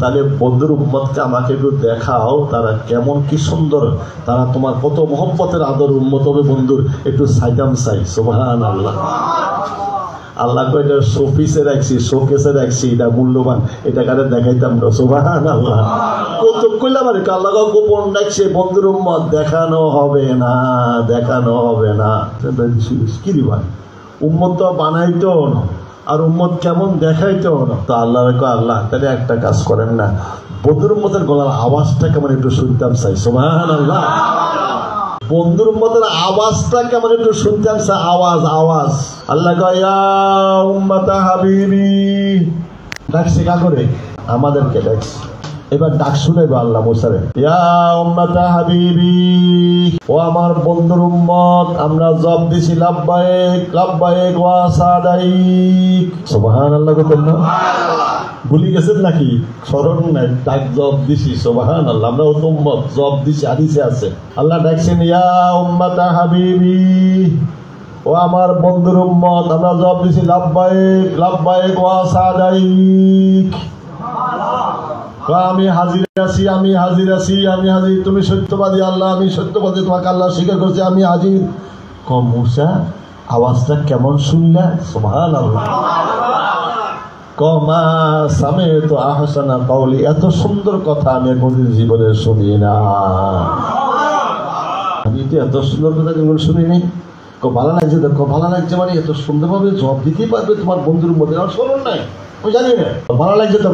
তাহলে বন্ধুর উম্মতকে আমাকে একটু দেখাও, তারা কেমন কি সুন্দর, তারা তোমার কত মহব্বতের আদর উম্মত হবে বন্ধুর, একটু সাইতাম চাই। সুবহানাল্লাহ। আল্লাহ কয় এটা শোপিসে রাখছি, শোকেসে রাখছি, এটা মূল্যবান, এটা কারে দেখাইতাম না। সুবহানাল্লাহ। কত কইলাম আর আল্লাহ গোপন রাখছে বন্ধুর উম্মত, দেখানো হবে না, দেখানো হবে না। কি দিবা উম্মত তো বানাইতো না, আর উম্মত কেমন দেখাইতো না। তো আল্লাহ আল্লাহ তাহলে একটা কাজ করেন না, বন্ধুর উম্মতের গলার আওয়াজটা কেমন একটু শুনতাম চাই। সুবহানাল্লাহ। বন্ধুর উম্মতের আওয়াজটা কেমন একটু শুনতাম চাই, আওয়াজ আওয়াজ। আল্লাহ কয় ইয়া উম্মাতা হাবিবি, ডাকছে কা করে? আমাদেরকে ডাকছে। এবার ডাক শুনেব আল্লাহ মুসারে, ইয়া উম্মাতা হাবিবি, ও আমার বন্ধুর উম্মত, আমরা জব দিছি লাব্বাইক লাব্বাইক ওয়া সাদাইক। সুবহানাল্লাহ। বলেন না, ভুলে গেছেন নাকি? স্মরণ নাই, ডাক জব দিছি। সুবহানাল্লাহ। আমরা তো উম্মত, জব দিছি, হাদিসে আছে। আল্লাহ ডাকছেন ইয়া উম্মাতা হাবিবি, ও আমার বন্ধুর উম্মত, আমরা জব দিছি লাব্বাইক লাব্বাইক ওয়া সাদাইক। আমি হাজির আছি, আমি হাজির আছি, আমি হাজির। তুমি সত্যবাদী আল্লাহ, আমি সত্যবাদী, তোমাকে আল্লাহ স্বীকার করছি, আমি হাজির। কম মুসা আওয়াজটা কেমন শুনলা? সুবহানাল্লাহ। কমা সামে তো আহসানা কাওলি, এত সুন্দর কথা আমি কোনদিন জীবনে শুনি না। আমি তো এত সুন্দর কথা জীবন শুনিনি। ভালো লাগছে, দেখো ভালো লাগছে মানে এত সুন্দরভাবে জবাব দিতেই পারবে তোমার বন্ধুর মধ্যে, আমার স্মরণ নাই, জানি না। ভালো লাগছে তো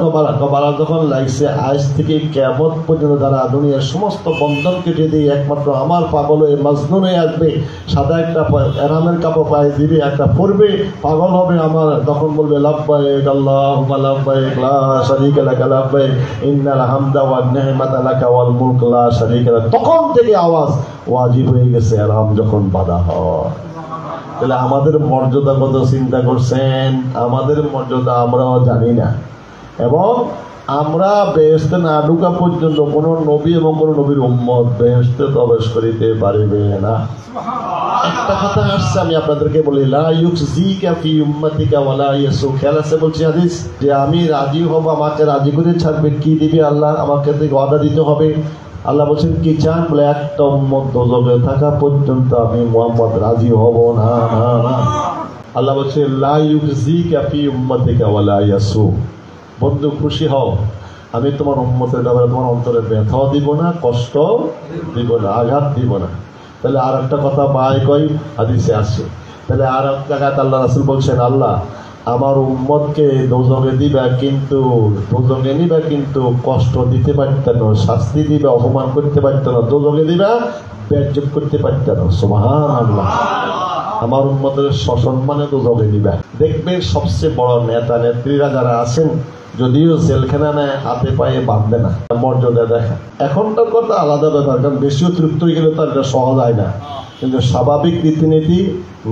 ভালো যখন লাগছে, আজ থেকে কিয়ামত পর্যন্ত তারা দুনিয়ার সমস্ত বন্ধন কেটে দিয়ে একমাত্র আমার পাগল হয়ে মাজনুন হয়ে আসবে, সাদা একটা এরামের কাপড় পায়ে দিবে, একটা পরবে, পাগল হবে আমার, তখন বলবে লাব্বাইক আল্লাহুম্মা লাব্বাইক লা শারীকা লাকা লাব্বাইক ইন্নাল হামদা ওয়ান নি'মাতা লাকা ওয়াল মুলক লা শারীকা লাক। তখন থেকে আওয়াজ ওয়াজিব হয়ে গেছে এরাম যখন বাধা হয়। তাহলে আমাদের মর্যাদা কত চিন্তা করছেন? আমাদের মর্যাদা আমরাও জানি না, এবং আমরা বেহেশতে না ঢুকা পর্যন্ত কোন নবী এবং কোন নবীর উম্মত বেহেশতে প্রবেশ করিতে পারিবে না। একটা কথা আসছে, আমি আপনাদেরকে বলি, লা ইউকজিকা ফি উম্মতিকা ওয়ালা ইয়াসু। খেয়াল আছে বলছি হাদিস, যে আমি রাজি হব, আমাকে রাজি করে ছাড়বে। কি দিবে আল্লাহ? আমাকে থেকে ওয়াদা দিতে হবে। আল্লাহ বলছেন কি চান? বলে একটা উম্মত দোজখে থাকা পর্যন্ত আমি মুহাম্মদ রাজি হব না, না না। আল্লাহ বলছেন লা ইউকজিকা ফি উম্মতিকা ওয়ালা ইয়াসু। বন্ধু খুশি হও, আমি তোমার উম্মতের ব্যাপারে তোমার অন্তরে ব্যথাও দিব না, কষ্ট দিব না, আঘাত দিব না। তাহলে আর একটা কথা বাই কই হাদিসে আসছে। তাহলে আর এক জায়গায় আল্লাহ রাসূল বলছেন, আল্লাহ আমার উম্মতকে দোজখে দিবা, কিন্তু দোজখে নিবা, কিন্তু কষ্ট দিতে পারত না, শাস্তি দিবা, অপমান করতে পারত না। দোজখে দিবা, বেজ্জত করতে পারত না। সুবহানাল্লাহ। আমার উম্মতের সসম্মানে দোজখে দিবা। দেখবেন সবচেয়ে বড় নেতা নেত্রীরা যারা আছেন, যদিও জেলখানা নেয়, হাতে পায়ে বাঁধবে না, মর্যাদা দেখা। এখনকার কথা আলাদা ব্যাপার, কারণ বেশি অতিরিক্ত হয়ে গেলে তার এটা সহজ হয় না। কিন্তু স্বাভাবিক রীতিনীতি,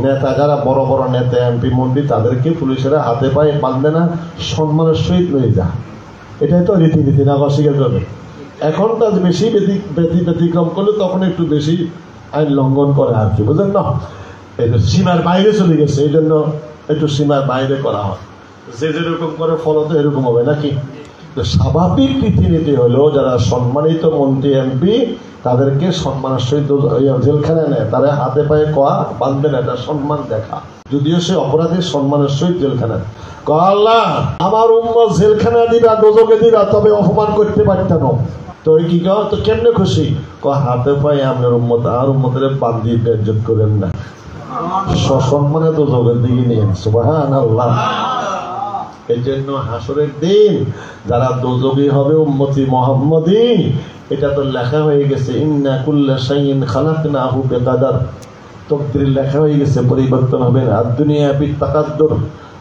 নেতা যারা বড় বড় নেতা, এমপি মন্ত্রী, তাদেরকে পুলিশেরা হাতে পায়ে বাঁধবে না, সম্মানের সহিত লয়ে যায়। এটাই তো রীতিনীতি, না অস্বীকার করবে। এখন তো বেশি ব্যতিক্রম করলে তখন একটু বেশি আইন লঙ্ঘন করে আর কি, বুঝলেন না? এই সীমার বাইরে চলে গেছে, এই জন্য একটু সীমার বাইরে করা হয়। যে যেরকম করে ফলো তো এরকম হবে নাকি? স্বাভাবিক রীতিনীতি হলো যারা সম্মানিত মন্ত্রী এমপি, তাদেরকে সম্মানের সহিত জেলখানায় নেয়, তারা হাতে পায়ে কোয়া বাঁধবে না, এটা সম্মান দেখা। যদিও সে অপরাধী, সম্মানের সহিত জেলখানায়। আল্লাহ আমার উম্মত জেলখানা দিবা, দোজকে দিবা, তবে অপমান করতে পারতেন। তো কি কও, তো কেমনে খুশি? হাতে পায়ে আপনার উম্মত আর উম্মতের বান্দি বেজ্জত করেন না, সসম্মানে দোজকের দিকে নিয়ে। সুবহানাল্লাহ। এই জন্য হাসরের দিন যারা দোজখী হবে উম্মতি মুহাম্মদী, এটা তো লেখা হয়ে গেছে, ইন্না কুল্লা শাইইন খালাকনাহু বিকাদার। তকদির লেখা হয়ে গেছে, পরিবর্তন হবে না। দুনিয়া বিতাকাদ্দুর,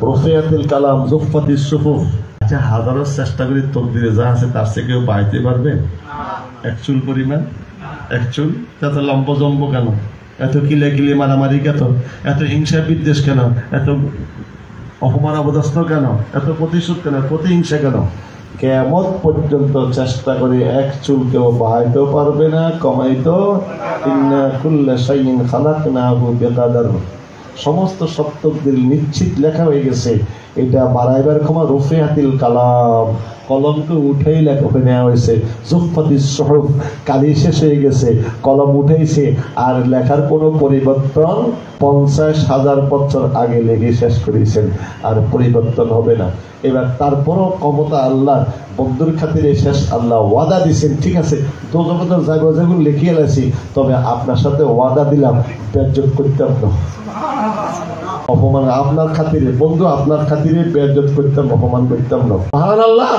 রুফিয়াতিল কালাম, জুফফাতিস সুফুফ। আচ্ছা, হাজারো চেষ্টা করি তকদিরে যা আছে তার চেয়ে কেউ পাইতে পারবে? এক চুল পরিমাণ, এক চুল। এত লম্ব কেন? এত কিলে কিলে মারামারি কেন? এত হিংসা বিদ্বেষ কেন? এত অপমান অবদস্ত কেন? এত প্রতিশোধ কেন? প্রতিহিংসা কেন? কিয়ামত পর্যন্ত চেষ্টা করে এক চুল কেউ বাড়াইতেও পারবে না, কমাইতেও। ইন্না কুল্লা শাইইন খালাকনাহু বিকাদার। সমস্ত সত্যদের নিশ্চিত লেখা হয়ে গেছে। এটা বাড়াইবার ক্ষমা রুফিয়াতিল কালাম, কলমকে উঠেই লেখা নেওয়া হয়েছে। জুফফাতিস সুহুফ, কালি শেষ হয়ে গেছে, কলম উঠেইছে, আর লেখার কোনো পরিবর্তন 50,000 বছর আগে লেগে শেষ করেছেন, আর পরিবর্তন হবে না। এবার তারপরও ক্ষমতা আল্লাহ, বন্ধুর খাতিরে শেষ আল্লাহ ওয়াদা দিচ্ছেন, ঠিক আছে দোজখের জায়গা যেগুলো লিখিয়ে গেছি, তবে আপনার সাথে ওয়াদা দিলাম বেজ্জত করতাম না, অপমান আপনার খাতিরে, বন্ধু আপনার খাতিরে বেজ্জত করতাম, অপমান করতাম না। সুবহানাল্লাহ।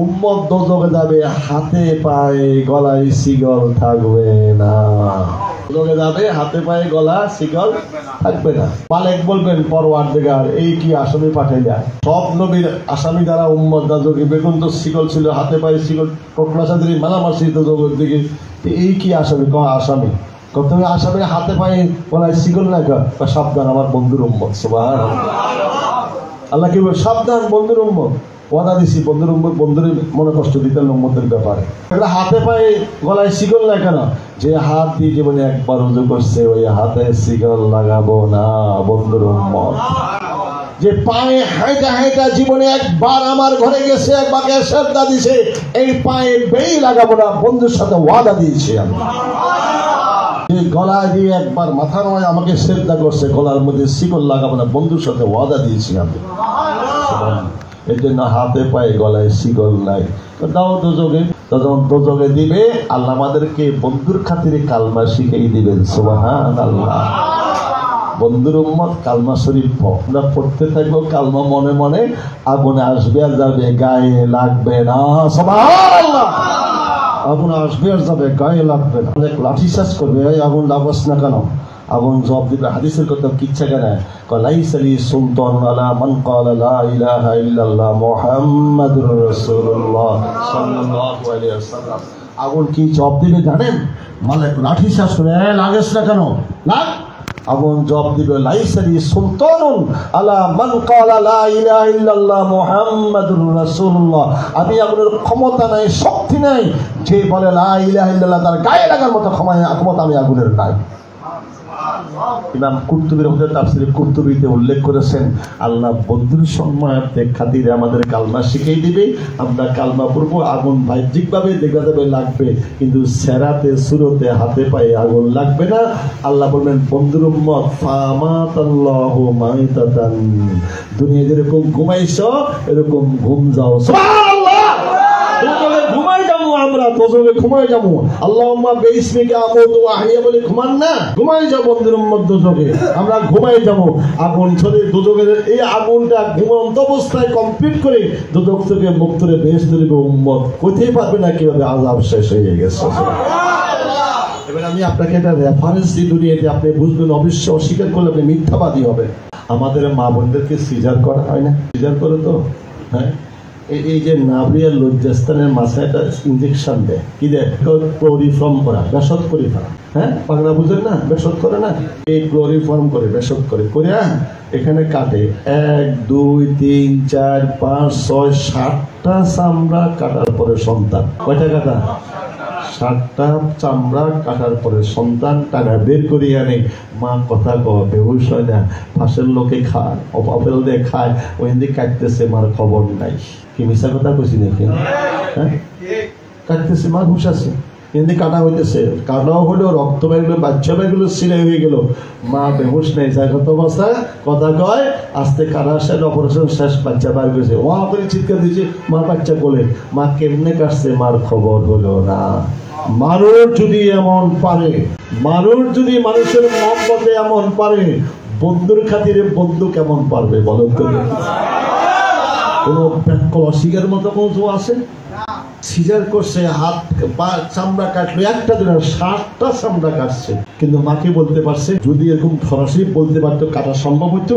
উম্মত দোজখে যাবে, হাতে পায়ে গলায় শিকল থাকবে না। দোজখে যাবে, হাতে পায়ে গলা শিকল থাকবে না। মালিক বলবেন, পরওয়ারদিগার এই কি আসামি পাঠাইলা? সব নবীর আসামি দ্বারা উম্মত দোজখে, বেগুন তো শিকল ছিল, হাতে পায়ে শিকল, টোকলা চাদরি মালামাসি দোজখের দিকে, এই কি আসামি? আসামি তুমি আসামি হাতে পায়ে গলায় শিকল না, সাবধান আমার বন্ধুর উম্মত। সুবহানাল্লাহ। আল্লাহ কি বলে, সাবধান বন্ধুর উম্মত। ওয়াদা দিছি বন্ধুর উম্মত, বন্ধুর মনে কষ্ট দিতেন উম্মতের ব্যাপারে। হাতে পায়ে গলায় শিকল না কেন? যে হাত দিয়ে জীবনে একবার উযু করছে, ওই হাতে শিকল লাগাবো না বন্ধুর উম্মত। যে পায়ে হাঁটা হাঁটা জীবনে একবার আমার ঘরে গেছে, একবারকে শ্রদ্ধা দিছে, এই পায়ে বেই লাগাবো না, বন্ধুর সাথে ওয়াদা দিয়েছি আমি। যে গলায় দিয়ে একবার মাথা নয় আমাকে শ্রদ্ধা করছে, গলার মধ্যে শিকল লাগাবো না, বন্ধুর সাথে ওয়াদা দিয়েছি আমি। এই জন্য হাতে পায়ে গলায় শিকল নাই। দাও দোজখে, তখন দোজখে দিবে, আল্লাহ আমাদেরকে বন্ধুর খাতিরে কালমা শিখিয়ে দিবেন। সুবহানাল্লাহ। বন্ধুর উম্মত কালমা শরীফ আমরা পড়তে থাকবো, কালমা মনে মনে, আগুনে আসবে আর যাবে, গায়ে লাগবে না। সুবহানাল্লাহ। আগুন আসবে আর যাবে, গায়ে লাগবে না। অনেক লাঠি চার্জ করবে, আগুন লাগস না কেন? আগুন জবাব দিবে, হাদিসের কথা কিচ্ছা কেন? লাইসা লি সুলতানুন আলা মান ক্বালা লা ইলাহা ইল্লাল্লাহ মুহাম্মাদুর রাসূলুল্লাহ সাল্লাল্লাহু আলাইহি ওয়াসাল্লাম। আগুন কি জবাব দিবে জানেন? মালিক লাঠি চার্জ করে, লাগেস না কেন? লাগ। আগুন জবাব দিবে, লাইসা লি সুলতানুন আলা মান ক্বালা লা ইলাহা ইল্লাল্লাহ মুহাম্মাদুর রাসূলুল্লাহ। আমি আগুনের ক্ষমতা নাই, শক্তি নাই, যে বলে লা ইলাহা ইল্লাল্লাহ তার গায়ে লাগার মতো ক্ষমতা আমি আগুনের নাই। ইমাম কুরতুবীর মধ্যে তাফসীরে কুরতুবীতে উল্লেখ করেছেন, আল্লাহ বন্ধুর সম্মানার্থে খাতিরে আমাদের কালমা শিখিয়ে দিবে, আমরা কালমা পড়বো, আগুন বাহ্যিকভাবে দেখা যাবে লাগবে, কিন্তু সেরাতে সুরতে হাতে পায়ে আগুন লাগবে না। আল্লাহ বলবেন, বন্ধুর উম্মত ফামাতাল্লাহু মাইতাতান, দুনিয়া যেরকম ঘুমাইছো এরকম ঘুম যাও। সুবহানাল্লাহ। ঘুমাই যাবো আমরা, দোজখে ঘুমাই যাবো। আল্লাহুম্মা বিইসমিকা আমুতু ওয়া আহইয়া বলে ঘুমান না, ঘুমাই যাবো বন্ধুর উম্মত দোজখে, আমরা ঘুমাই যাবো। আগুন ছড়ে দোজখের, এই আগুনটা ঘুমন্ত অবস্থায় কমপ্লিট করে দোজখ থেকে মুক্ত করে বেহেশতে দিবে উম্মত। কইতেই পারবে না কিভাবে আযাব শেষ হয়ে গেছে। এবার আমি আপনাকে একটা রেফারেন্স দিই দুনিয়াতে, আপনি বুঝবেন। অবশ্যই অস্বীকার করলে আপনি মিথ্যাবাদী হবে। আমাদের মা বোনদেরকে সিজার করা হয় না? সিজার করে তো, হ্যাঁ, এই যে নাভিয়ার লজ্জাস্থানের মাথায় একটা ইঞ্জেকশন দেয়, কি দেয়? ক্লোরিফর্ম করা, বেসত করে ফেলা। হ্যাঁ, বাংলা বুঝেন না? বেসত করে না, এই ক্লোরিফর্ম করে বেসত করে করে এখানে কাটে 1 2 3 4 5 6 7টা চামড়া কাটার পরে সন্তান। কয়টা কাটা? 7টা চামড়া কাটার পরে সন্তান টাকা বের করি আনে। মা কথা কয়, বেহুশ হয় না, পাশের লোকে খায়, অপেল দিয়ে খায়, ওই দিকে কাটতেছে, মার খবর নাই। কি মিশা কথা কইছি নাকি? হ্যাঁ, কাটতেছে, মা হুশ আছে। কিন্তু কাটা হইতেছে, কাটাও হলো, রক্ত বের গেলো, বাচ্চা বের গেলো, সিলাই হয়ে গেল, মা বেহুশ নেই, জায়গত অবস্থা, কথা কয়, আস্তে কাটা শেষ, অপারেশন শেষ, বাচ্চা বার করেছে, ও করে চিৎকার দিচ্ছে, মা বাচ্চা বলে, মা কেমনে কাটছে, মার খবর হলো না। মানুষ যদি এমন পারে, মানুষ যদি মানুষের মহব্বতে এমন পারে, বন্ধুর খাতিরে বন্ধু কেমন পারবে বলো তো? কোন অস্বীকার মতো কোনো আছে? সিজার করছে, হাত পা চামড়া কাটলো, একটা দিন 60টা চামড়া কাটছে, কিন্তু মাকে বলতে পারছে, যদি এরকম সরাসরি বলতে পারতো কাটা সম্ভব হইতো,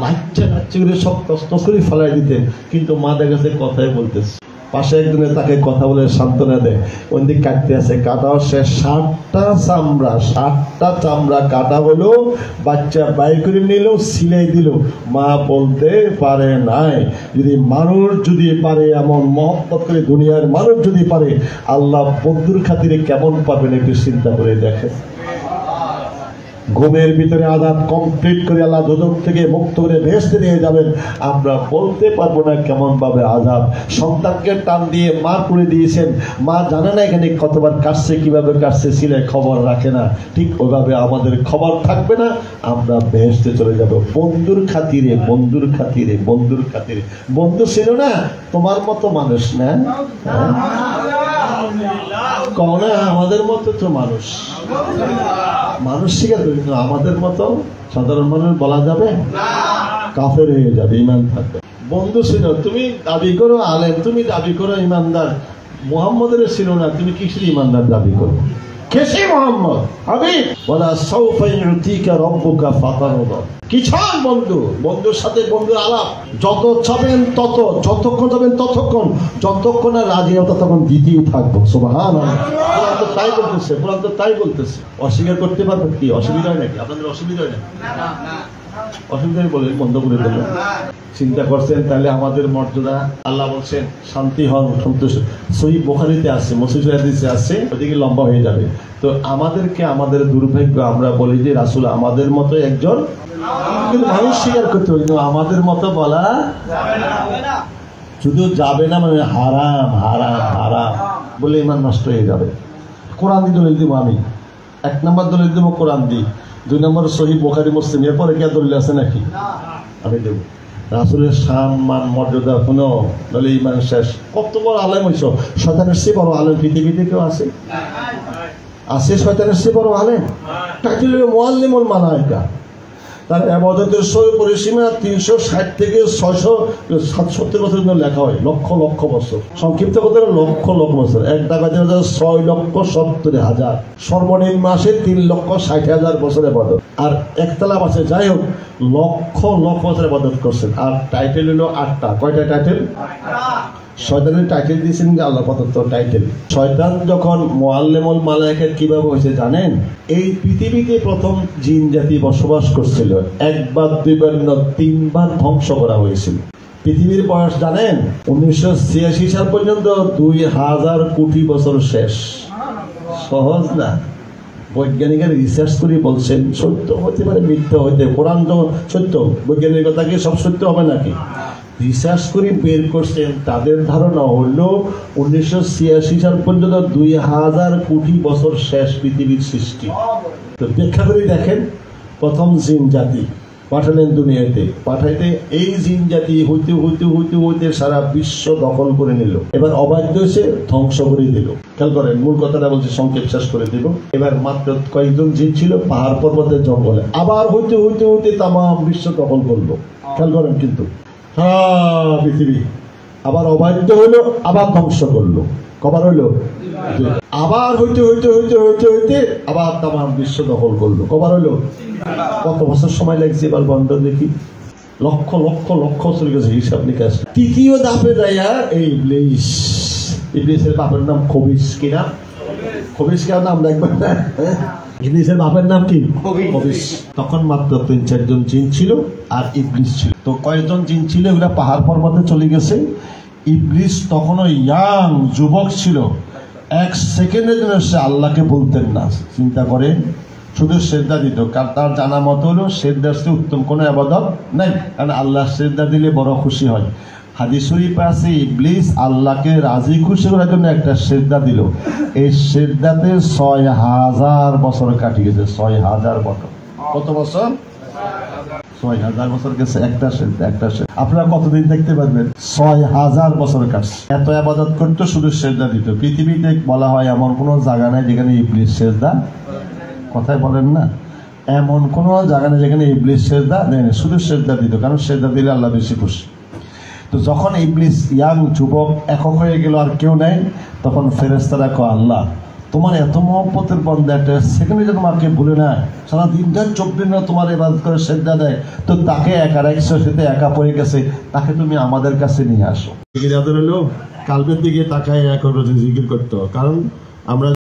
লাচ্চা লাচ্চা করে সব তস্ত করে ফেলাই দিতেন, কিন্তু মা দেখা যাচ্ছে কথাই বলতেছে। পাশে একজনে তাকে কথা বলে সান্ত্বনা দেয়, ওইদিক কাটতে আছে, কাটাও সে 60টা চামড়া কাটা হলো, বাচ্চা বাইর করে নিল, সিলাই দিল, মা বলতে পারে নাই। যদি মানুষ যদি পারে এমন মহব্বত করে, দুনিয়ার মানুষ যদি পারে, আল্লাহ বন্ধুর খাতিরে কেমন পাবেন একটু চিন্তা করে দেখে। ঘুমের ভিতরে আযাব কমপ্লিট করে আল্লাহ দুজক থেকে মুক্ত করে বেহেশতে নিয়ে যাবেন, আমরা বলতে পারবো না কেমন ভাবে আযাব। সন্তানকে টান দিয়ে মার করে দিয়েছেন, মা জানে না এখানে কতবার কাটছে, কিভাবে কাটছে, ছিলে খবর রাখে না, ঠিক ওইভাবে আমাদের খবর থাকবে না, আমরা বেহেশতে চলে যাব বন্ধুর খাতিরে, বন্ধুর খাতিরে, বন্ধুর খাতিরে। বন্ধু ছিল না তোমার মতো মানুষ না, কখনো আমাদের মতো তো মানুষ, মানুষ স্বীকার করি, কিন্তু আমাদের মতো সাধারণ মানুষ বলা যাবে, কাফের হয়ে যাবে, ইমান থাকবে। বন্ধু ছিল, তুমি দাবি করো আলেম, তুমি দাবি করো ইমানদার, মুহাম্মদের ছিল না, তুমি কিসের ইমানদার দাবি করো? কেসে মোহাম্মদ হাবিব বলা সাউফা ইউতিকা রাব্বুকা ফাতারদা। কি চান বন্ধু? বন্ধুর সাথে বন্ধুর আলাপ, যত চাবেন তত, যতক্ষণ যাবেন ততক্ষণ, যতক্ষণ না রাজি হবে ততক্ষণ দিতেই থাকবো। সুবহানাল্লাহ। কোরআন তো তাই বলতেছে, কোরআন তো তাই বলতেছে। অস্বীকার করতে পারবে কি? অসুবিধা হয় নাকি? আপনাদের অসুবিধা হয় না? অসুবিধা বলে বন্ধ করে দেবেন। চিন্তা করছেন তাহলে আমাদের মর্যাদা, আল্লাহ বলছেন শান্তি হন, সন্তুষ্ট। সহিহ বুখারীতে আছে, মুসলিম হাদিসে আছে, ওদিকে লম্বা হয়ে যাবে। তো আমাদেরকে, আমাদের দুর্ভাগ্য, আমরা বলি যে রাসূল আমাদের মতো একজন, কিন্তু মানুষ স্বীকার করতে হবে, কিন্তু আমাদের মতো বলা যাবে না। শুধু যাবে না মানে হারাম হারাম হারাম বলে ইমান নষ্ট হয়ে যাবে। কোরআন দিয়ে দলিল দিব আমি, 1 নম্বর দলিল দিব কোরআন দিই, 2 নম্বর সহিহ বুখারী মুসলিম, এরপরে কি দলিল আছে নাকি? আমি দেব। রাসূলের শান মান মর্যাদা কোনো বলে ইমান শেষ। কত বড় আলেম হইছো, শয়তানের চেয়ে বড় আলেম পৃথিবীতে কেউ আছে? আছে শয়তানের চেয়ে বড় আলেম? টাইটেল মুআল্লিমুল মালায়েকা। তার ইবাদতের পরিসীমা 360 থেকে 670 বছর ধরে লেখা হয়, লক্ষ লক্ষ বছর। সংক্ষিপ্ত কথা লক্ষ লক্ষ বছর। 1 টাকা 6,70,000, সর্বনিম্ন মাসে 3,60,000 বছর ইবাদত। আর একতলা মাসে যাই হোক লক্ষ লক্ষ বছর ইবাদত করছেন। আর টাইটেল হলো 8টা। কয়টা টাইটেল? 8টা। শয়তানের টাইটেল দিয়েছেন আল্লাহ প্রদত্ত টাইটেল। শয়তান যখন মুআল্লিমুল মালায়েকা কিভাবে হয়েছে জানেন? এই পৃথিবীতে প্রথম জিন জাতি বসবাস করছিল, 1 বার 2 বার না 3 বার ধ্বংস করা হয়েছিল। পৃথিবীর বয়স জানেন? 1986 সাল পর্যন্ত 2000 কোটি বছর শেষ। সহজ না। বৈজ্ঞানিকের রিসার্চ করে বলছেন সত্য হতে পারে, মিথ্যা হইতে, কোরআন তো সত্য, বৈজ্ঞানিক কথা কি সব সত্য হবে নাকি? রিসার্চ করে বের করছেন, তাদের ধারণা হলো 1986 সাল পর্যন্ত 2000 কোটি বছর শেষ পৃথিবীর সৃষ্টি। তো ব্যাখ্যা করে দেখেন, প্রথম জিন জাতি পাঠালেন দুনিয়াতে, পাঠাইতে এই জিন জাতি হইতে হইতে হইতে হইতে সারা বিশ্ব দখল করে নিল। এবার অবাধ্য হয়েছে, ধ্বংস করে দিল। খেয়াল করেন, মূল কথাটা বলছে, সংক্ষেপ শেষ করে দিব। এবার মাত্র কয়েকজন জিন ছিল পাহাড় পর্বতের জঙ্গলে, আবার হইতে হইতে হইতে তাম বিশ্ব দখল করলো। খেয়াল করেন, কিন্তু সারা পৃথিবী আবার অবাধ্য হইলো, আবার ধ্বংস করলো। কবার হইলো? আবার হইতে হইতে হইতে হইতে হইতে আবার তাম বিশ্ব দখল করলো। কবার হইলো? কত বছর সময় লাগছে? এবার বন্ধ দেখি, লক্ষ লক্ষ লক্ষ চলে গেছে হিসাব নিকাশ। তৃতীয় ধাপে যাইয়া এই ইবলিস, ইবলিসের বাপের নাম খবিস। কি নাম? খবিস। কেন নাম দেখবেন না? ইবলিসের বাপের নাম কি? খবিস। তখন মাত্র 3-4 জন জিন ছিল আর ইবলিস ছিল। তো কয়েকজন জিন ছিল, এগুলা পাহাড় পর্বতে চলে গেছে। ইবলিস তখনও ইয়াং, যুবক ছিল। 1 সেকেন্ডের জন্য সে আল্লাহকে বলতেন না। চিন্তা করে, শুধু সেজদা দিত। কারণ তার জানা মতো হলো সেজদার চেয়ে উত্তম কোনো ইবাদত নাই, কারণ আল্লাহ সেজদা দিলে বড় খুশি হয়। হাদিস শরীফে আছে ইবলিস আল্লাহকে রাজি খুশি করার জন্য একটা সিজদা দিল, এই সিজদাতে ৬০০০ বছর কাটি গেছে। ৬০০০ বছর। কত বছর? ৬০০০ বছর গেছে একটা সিজদা, একটা সিজদা। আপনারা কতদিন দেখতে পারবেন? ৬০০০ বছর কাটছে। এত ইবাদত করতো, শুধু সিজদা দিত। পৃথিবীতে বলা হয় এমন কোনো জায়গা নাই যেখানে ইবলিস সিজদা, কথাই বলেন না, এমন কোনো জায়গা নেই যেখানে ইবলিস সিজদা দেয় না, শুধু সিজদা দিত। কারণ সিজদা দিলে আল্লাহ বেশি খুশি। তো যখন ইবলিস ইয়াং যুবক একক হয়ে গেল, আর কেউ নেই, তখন ফেরেশতারা কয়, আল্লাহ তোমার এত মহব্বতের বান্দা একটা সেকেন্ডে যে তোমাকে ভুলে না, সারা দিনটা 24 ঘন্টা তোমার ইবাদত করে সিজদা দেয়, তো তাকে একা রাখছো, সেটা একা পড়ে গেছে, তাকে তুমি আমাদের কাছে নিয়ে আসো। কালবের দিকে তাকায় জিকির করতে, কারণ আমরা